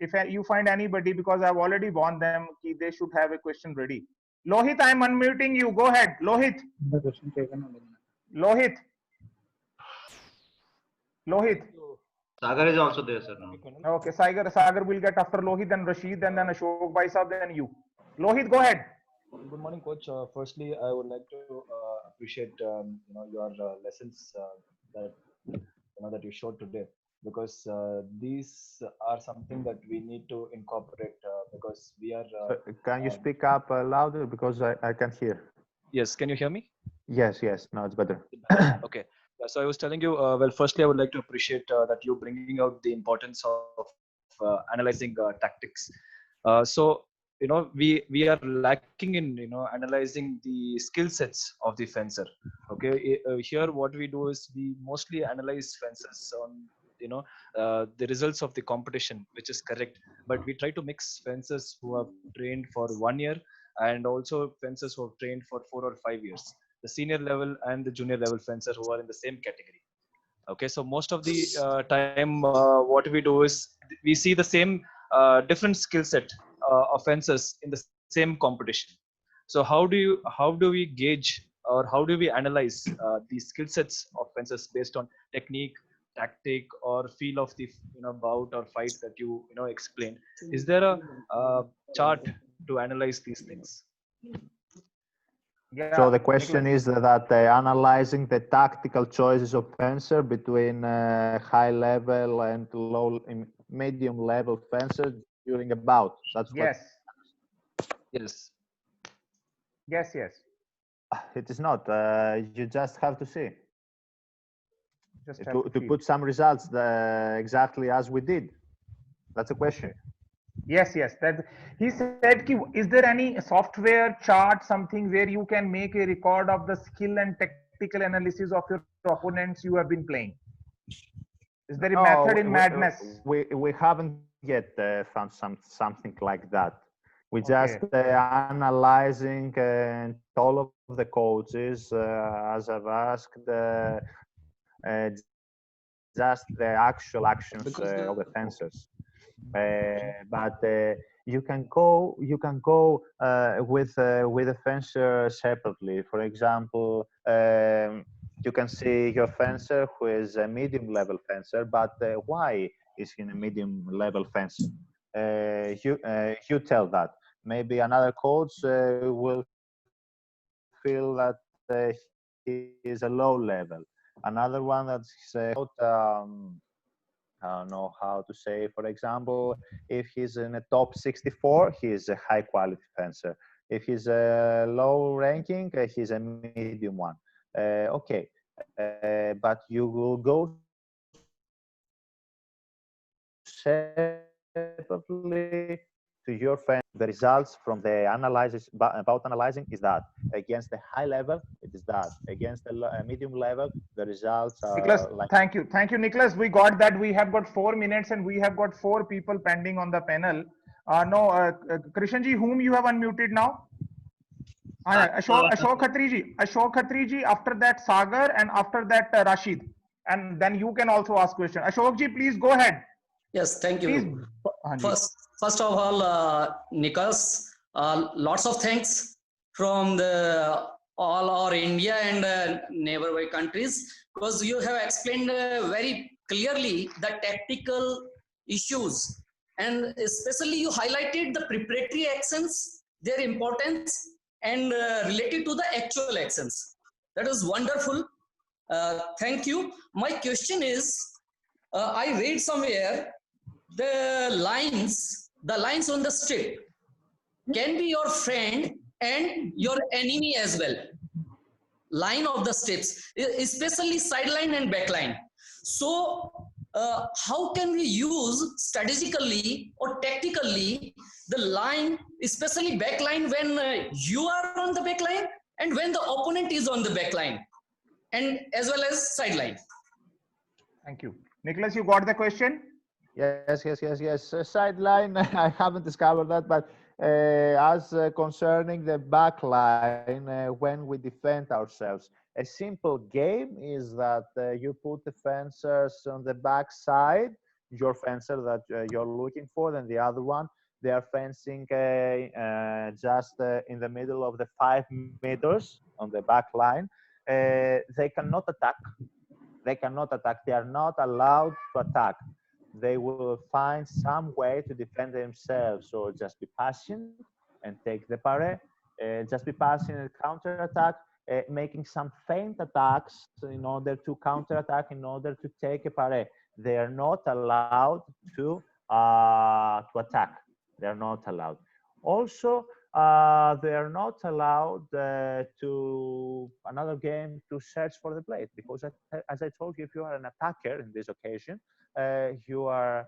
If you find anybody, because I've already warned them, they should have a question ready. Lohit, I'm unmuting you. Go ahead, Lohit. Lohit. Lohit. Sagar is also there, sir. Now. Okay, Sagar will get after Lohit, then Rashid, and then Ashok Bhai Sahab, then you. Lohit, go ahead. Good morning, coach. Firstly, I would like to appreciate your lessons that you showed today, because these are something that we need to incorporate because we are. Can you speak up louder, because I can't hear? Yes, can you hear me? Yes, now it's better. Okay. So I was telling you, well, firstly, I would like to appreciate that you're bringing out the importance of analyzing tactics. So, we are lacking in, analyzing the skill sets of the fencer. Okay. Here, what we do is we mostly analyze fencers on, the results of the competition, which is correct. But we try to mix fencers who have trained for 1 year and also fencers who have trained for 4 or 5 years. The senior level and the junior level fencer who are in the same category. Okay, so most of the time, what we do is we see the same different skill set of fencers in the same competition. So how do we gauge, or how do we analyze the skill sets of fencers based on technique, tactic, or feel of the bout or fight that you explained? Is there a chart to analyze these things? Yeah, So the question is that analyzing the tactical choices of fencer between high level and medium level fencer during a bout. That's yes. Yes. Yes. It is not. You just have to see. Just To put some results exactly as we did. That's a question. Yes. That he said, is there any software chart, something where you can make a record of the skill and tactical analysis of your opponents you have been playing? Is there a method in Madness? We haven't yet found something like that. We just analyzing and all of the coaches, as I've asked, just the actual actions of the fencers. But you can go with a fencer separately. For example, you can see your fencer who is a medium level fencer, but why is he a medium level fencer? You tell that. Maybe another coach will feel that he is a low level. Another one that's I don't know how to say. For example, if he's in a top 64, he is a high quality fencer. If he's a low ranking, he's a medium one. Okay, but you will go separately to your fence. The results from the analysis about analyzing is that against the high level, it is that against the medium level, the results are Nicholas, like. thank you, Nicholas. We got that. We have got 4 minutes, and we have got 4 people pending on the panel. Krishanji, whom you have unmuted now? Ashok Khatriji. After that, Sagar, and after that, Rashid. And then you can also ask question. Ashokji, please go ahead. Yes, thank you. First of all, Nicholas, lots of thanks from all our India and neighborhood countries, because you have explained very clearly the tactical issues, and especially you highlighted the preparatory actions, their importance, and related to the actual actions. That is wonderful. Thank you. My question is, I read somewhere the lines on the strip can be your friend and your enemy as well. Line of the strips, especially sideline and backline. So how can we use strategically or tactically the line, especially back line, when you are on the back line and when the opponent is on the back line, and as well as sideline. Thank you. Nicholas, you got the question? Yes. Sideline, I haven't discovered that, but as concerning the back line, when we defend ourselves, a simple game is that you put the fencers on the back side, your fencer that you're looking for, then the other one, they are fencing just in the middle of the 5 meters on the back line. They cannot attack. They cannot attack. They are not allowed to attack. They will find some way to defend themselves. So just be patient and take the pare. Just be patient and counter attack, making some feint attacks in order to counter attack, in order to take a pare. They are not allowed to attack. They are not allowed. Also, they are not allowed to another game to search for the blade, because as I told you, if you are an attacker in this occasion, you are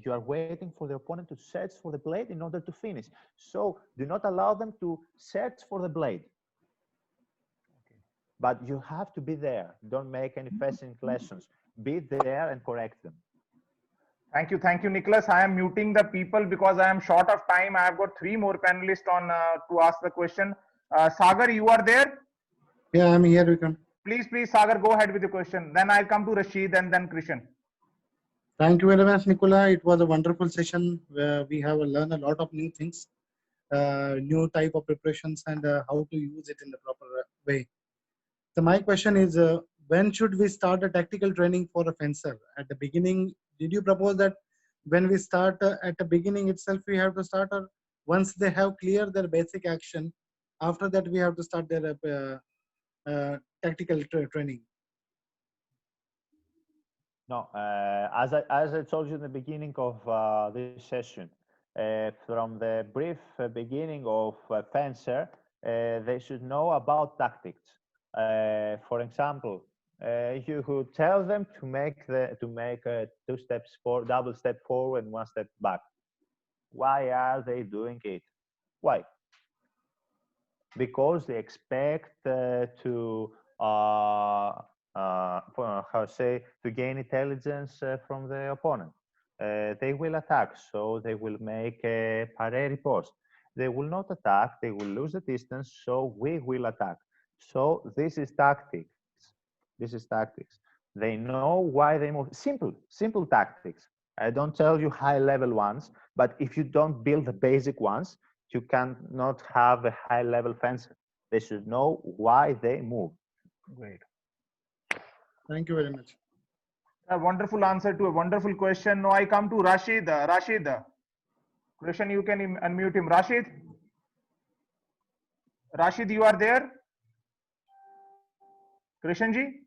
you are waiting for the opponent to search for the blade in order to finish. So do not allow them to search for the blade. But you have to be there. Don't make any fencing lessons. Be there and correct them. Thank you, Nicholas. I am muting the people because I am short of time. I have got 3 more panelists on to ask the question. Sagar, you are there? Yeah, I'm here. We can. Please, Sagar, go ahead with the question. Then I'll come to Rashid and then Krishan. Thank you very much, Nicola. It was a wonderful session where we have learned a lot of new things, new type of preparations, and how to use it in the proper way. So my question is, when should we start a tactical training for a fencer? At the beginning, did you propose that when we start at the beginning itself, we have to start, or once they have cleared their basic action, after that we have to start their tactical training? No, as I told you in the beginning of this session, from the brief beginning of fencer, they should know about tactics. For example, you could tell them to make 2 steps forward, double step forward and 1 step back. Why are they doing it? Why? Because they expect to gain intelligence from the opponent. They will attack, so they will make a parry riposte. They will not attack, they will lose the distance, so we will attack. So this is tactics. This is tactics. They know why they move. Simple tactics. I don't tell you high-level ones, but if you don't build the basic ones, you cannot have a high-level fencer. They should know why they move. Great. Thank you very much. A wonderful answer to a wonderful question. Now I come to Rashid. Rashid, Krishan, you can unmute him. Rashid, you are there? Krishanji?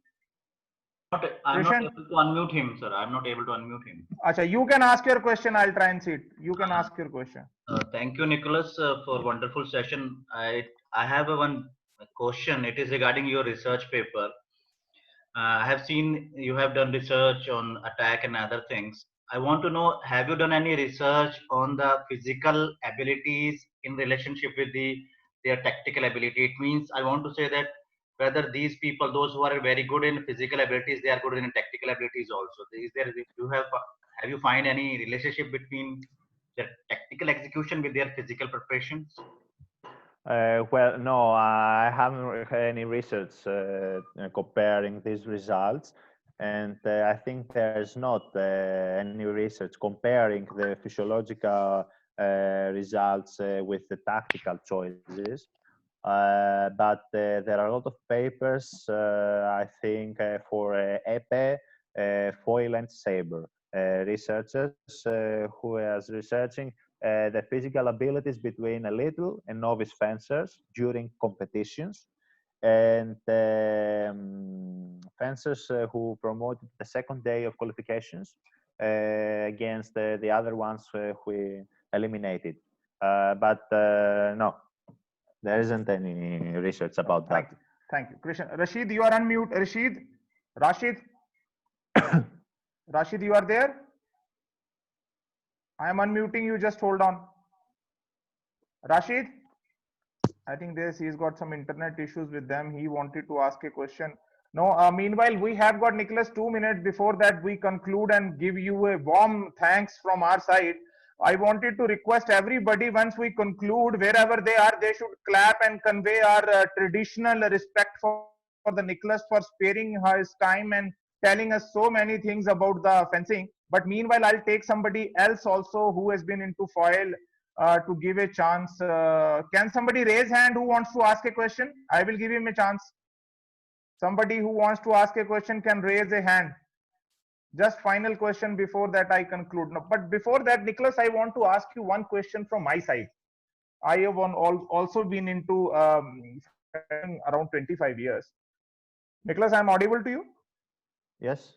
I'm not able to unmute him, sir. I'm not able to unmute him. Acha, you can ask your question. I'll try and see it. You can ask your question. Thank you, Nicholas, for wonderful session. I have one question. It is regarding your research paper. I have seen you have done research on attack and other things. I want to know, have you done any research on the physical abilities in relationship with their tactical ability? It means I want to say that whether these people, those who are very good in physical abilities, they are good in tactical abilities also. Have you find any relationship between their tactical execution with their physical preparations? Well, no, I haven't had any research comparing these results, and I think there's not any research comparing the physiological results with the tactical choices. But there are a lot of papers, I think, for épée, foil, and saber. Researchers who is researching the physical abilities between a little and novice fencers during competitions, and fencers who promoted the second day of qualifications against the other ones who eliminated. But no, there isn't any research about that. Thank you. Krishna. Rashid, you are unmute. Rashid, Rashid, you are there? I am unmuting you. Just hold on. Rashid, I think he's got some internet issues with them. He wanted to ask a question. No, meanwhile, we have got Nicholas 2 minutes before that we conclude and give you a warm thanks from our side. I wanted to request everybody once we conclude, wherever they are, they should clap and convey our traditional respect for the Nicholas for sparing his time and telling us so many things about the fencing. But meanwhile, I'll take somebody else also who has been into foil to give a chance. Can somebody raise hand who wants to ask a question? I will give him a chance. Somebody who wants to ask a question can raise a hand. Just final question before that I conclude. No, but before that, Nicholas, I want to ask you one question from my side. I have also been into around 25 years. Nicholas, I'm audible to you? Yes.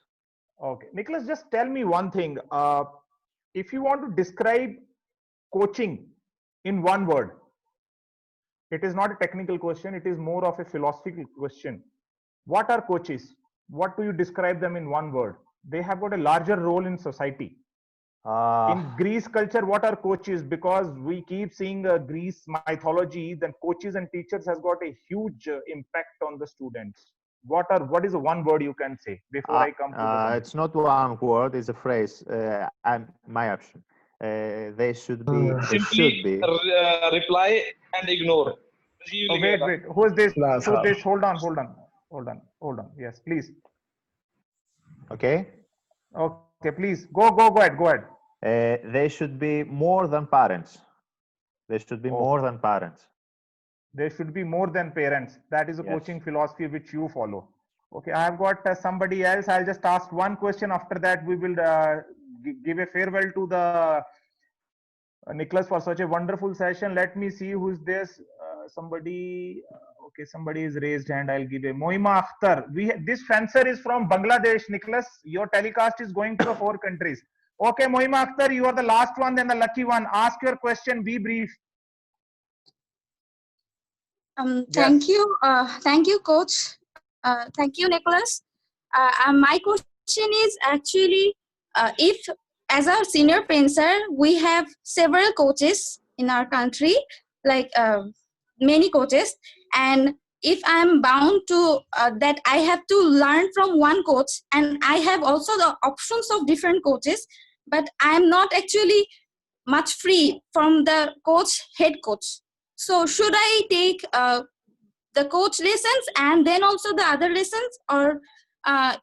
Okay. Nicholas, just tell me one thing. If you want to describe coaching in one word, it is not a technical question, it is more of a philosophical question. What are coaches? What do you describe them in one word? They have got a larger role in society. In Greece culture, what are coaches? Because we keep seeing Greece mythology, then coaches and teachers has got a huge impact on the students. What is the one word you can say before I come to the it's not one word, it's a phrase. My option. They should be. They should Simply be. reply and ignore. Oh, wait. Who is this? Who's this? Hold on. Yes, please. Okay. Okay, please go ahead. They should be more than parents. They should be more than parents. They should be more than parents. That is a coaching philosophy which you follow. Okay, I have got somebody else. I'll just ask one question. After that, we will give a farewell to the Nicholas for such a wonderful session. Let me see who's this. Somebody. Okay, somebody is raised hand. I'll give a Moima Akhtar. This fencer is from Bangladesh. Nicholas, your telecast is going to the 4 countries. Okay, Moima Akhtar, you are the last one, then the lucky one. Ask your question. Be brief. Thank you, coach. Thank you, Nicholas. My question is actually, if as a senior fencer, we have several coaches in our country, like many coaches, and if I'm bound to that, I have to learn from one coach, and I have also the options of different coaches, but I'm not actually much free from the head coach. So should I take the coach lessons and then also the other lessons, or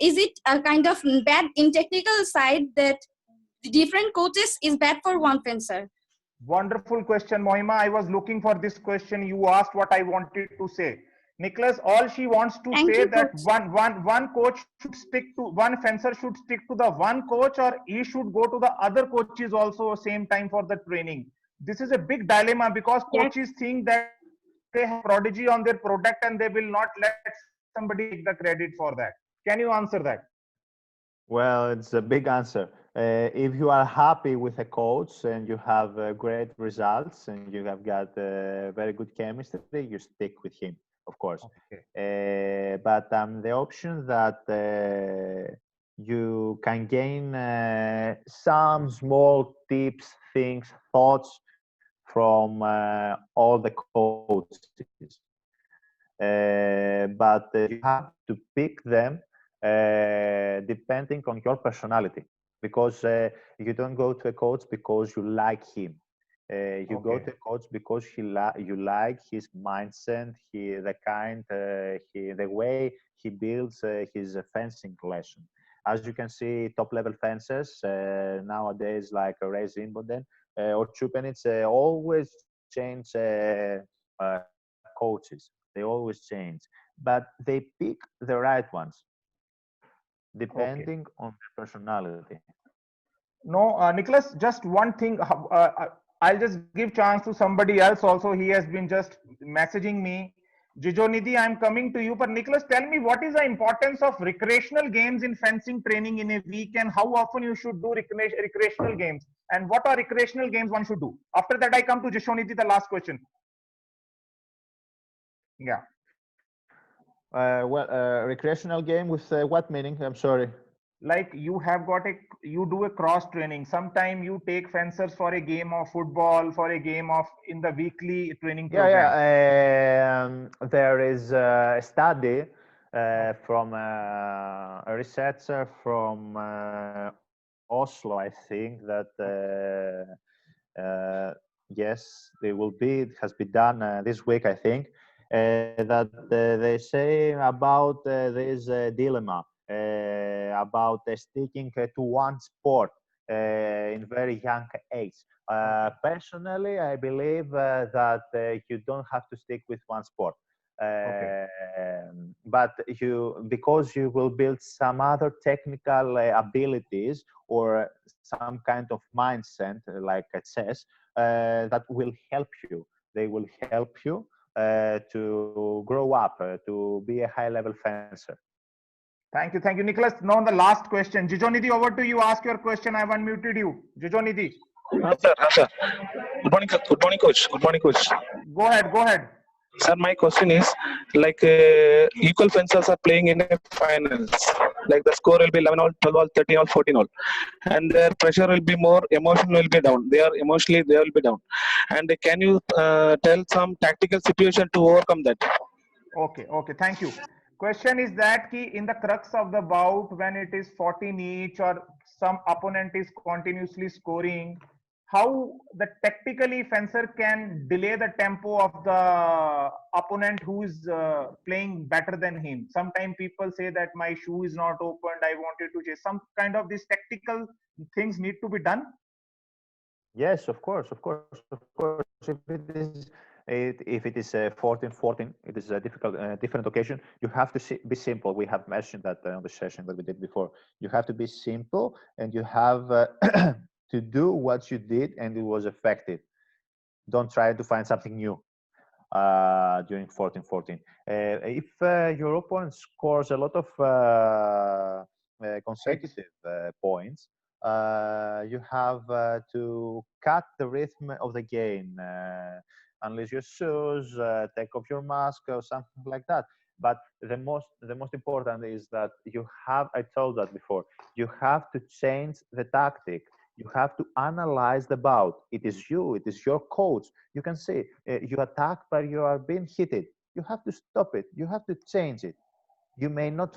is it a kind of bad in technical side that different coaches is bad for one fencer? Wonderful question, Mohima. I was looking for this question. You asked what I wanted to say. Nicholas, all she wants to say that one coach should stick to one fencer should stick to the one coach, or he should go to the other coaches also same time for the training. This is a big dilemma because coaches think that they have prodigy on their product and they will not let somebody take the credit for that. Can you answer that? Well, it's a big answer. If you are happy with a coach and you have great results and you have got very good chemistry, you stick with him, of course. Okay. But the option that you can gain some small tips, things, thoughts from all the coaches. But you have to pick them depending on your personality, because you don't go to a coach because you like him. You go to a coach because you like his mindset, the way he builds his fencing lesson. As you can see, top-level fencers nowadays, like Ray Zimboden or Chupenitz, always change coaches. They always change, but they pick the right ones depending on their personality. No, Nicholas, just one thing. I'll just give chance to somebody else also. He has been just messaging me. Jijonidhi, I'm coming to you. But Nicholas, tell me, what is the importance of recreational games in fencing training in a week, and how often you should do recreational games, and what are recreational games one should do? After that, I come to Jijonidhi, the last question. Yeah. Recreational game with what meaning? I'm sorry. Like you do a cross training. Sometime you take fencers for a game of football, for a game of in the weekly training program. There is a study from a researcher from Oslo, I think, that yes, they will be. It has been done this week, I think. That they say about this dilemma about sticking to one sport in very young age. Personally, I believe that you don't have to stick with one sport. But because you will build some other technical abilities or some kind of mindset, like it says, that will help you. They will help you to grow up, to be a high-level fencer. Thank you, Nicholas. Now the last question. Jijonidhi, over to you. Ask your question. I've unmuted you. Jijonidhi. Sir. Good morning, coach. Good morning, coach. Go ahead. Sir, my question is, like equal fencers are playing in a finals. Like the score will be 11 all, 12 all, 13 all, 14 all, and their pressure will be more, emotion will be down. They will be down. And can you tell some tactical situation to overcome that? Okay. Thank you. Question is that in the crux of the bout, when it is 14 each or some opponent is continuously scoring, how the tactically fencer can delay the tempo of the opponent who is playing better than him. Sometimes people say that my shoe is not opened, I wanted to chase. Some kind of these tactical things need to be done. Yes, of course. If it is 14-14, it is a different occasion. You have to be simple. We have mentioned that on the session that we did before. You have to be simple, and you have to do what you did, and it was effective. Don't try to find something new during 14-14. If your opponent scores a lot of consecutive points, you have to cut the rhythm of the game, unless your shoes, take off your mask or something like that. But the most important is that you have, I told that before, you have to change the tactic. You have to analyze the bout. It is you, it is your coach. You can see you attack, but you are being hit. You have to stop it. You have to change it. You may not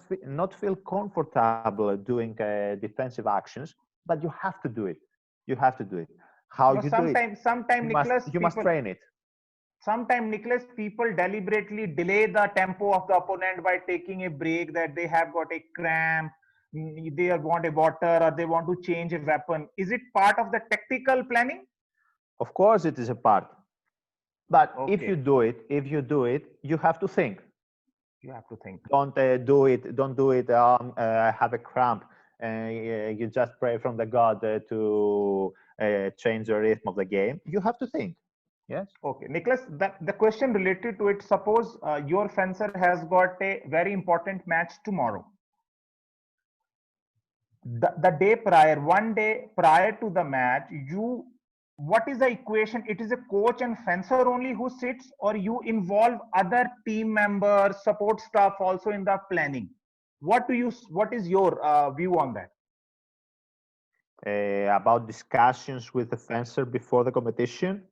feel comfortable doing defensive actions, but you have to do it. You have to do it. How you do it? Sometimes, Nicholas, you must train it. Sometimes, Nicholas, people deliberately delay the tempo of the opponent by taking a break, that they have got a cramp, they want a water, or they want to change a weapon. Is it part of the tactical planning? Of course, it is a part. But if you do it, you have to think. You have to think. Don't do it. Don't do it. Have a cramp. You just pray from the God to change the rhythm of the game. You have to think. Yes. Okay, Nicholas. The question related to it. Suppose your fencer has got a very important match tomorrow. The day prior, 1 day prior to the match, what is the equation? It is a coach and fencer only who sits, or you involve other team members, support staff also in the planning? What is your view on that? About discussions with the fencer before the competition?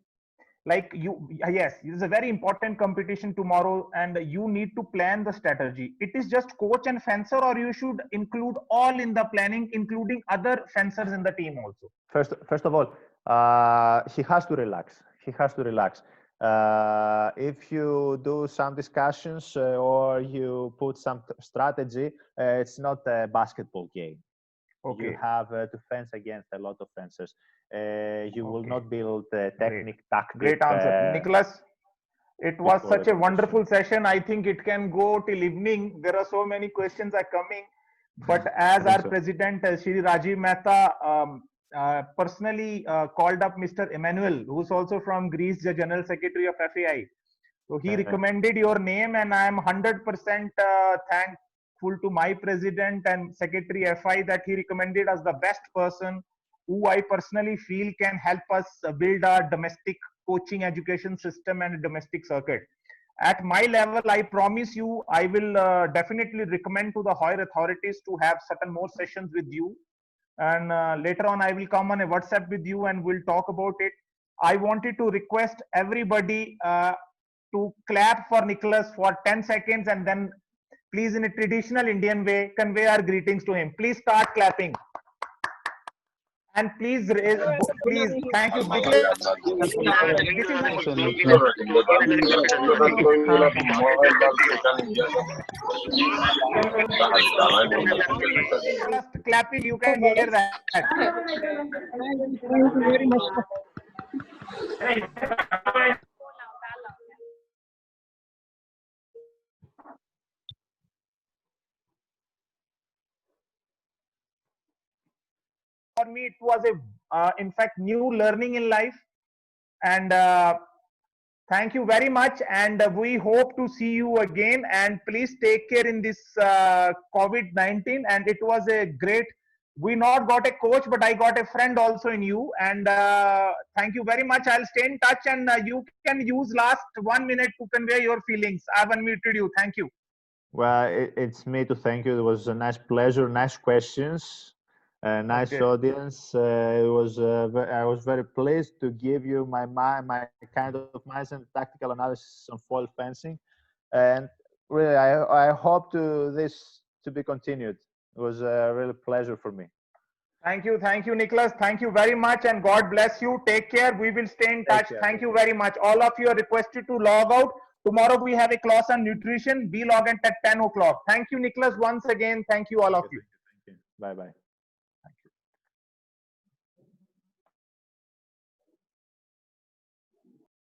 Like yes, it is a very important competition tomorrow, and you need to plan the strategy. It is just coach and fencer, or you should include all in the planning, including other fencers in the team also? First of all, he has to relax. He has to relax. If you do some discussions or you put some strategy, it's not a basketball game. Okay. You have to fence against a lot of fencers. You will not build technique, tactic. Great answer, Nicholas. It was such a wonderful session. I think it can go till evening. There are so many questions are coming. But as our president, Shri Rajiv Mehta, personally called up Mr. Emmanuel, who's also from Greece, the General Secretary of FAI. So he recommended your name, and I am 100% thankful to my president and Secretary FI that he recommended as the best person who I personally feel can help us build our domestic coaching education system and domestic circuit. At my level, I promise you, I will definitely recommend to the higher authorities to have certain more sessions with you. And later on, I will come on a WhatsApp with you and we'll talk about it. I wanted to request everybody to clap for Nicholas for 10 seconds and then please in a traditional Indian way, convey our greetings to him. Please start clapping. And please, please, thank you. Nicholas, this is just clapping, you can hear that. Thank you very much. For me, it was in fact, new learning in life. And thank you very much. And we hope to see you again. And please take care in this COVID-19. And it was a great, we not got a coach, but I got a friend also in you. And thank you very much. I'll stay in touch and you can use last 1 minute to convey your feelings. I've unmuted you. Thank you. Well, it's me to thank you. It was a nice pleasure, nice questions, nice Okay. audience. It was I was very pleased to give you my kind of mindset and tactical analysis on foil fencing, and really I hope to this to be continued. It was a real pleasure for me. Thank you, Nicholas. Thank you very much, and God bless you. Take care. We will stay in touch. Thank you very much. All of you are requested to log out. Tomorrow we have a class on nutrition. Be logged in at 10 o'clock. Thank you, Nicholas, once again. Thank you, all of you. Bye bye.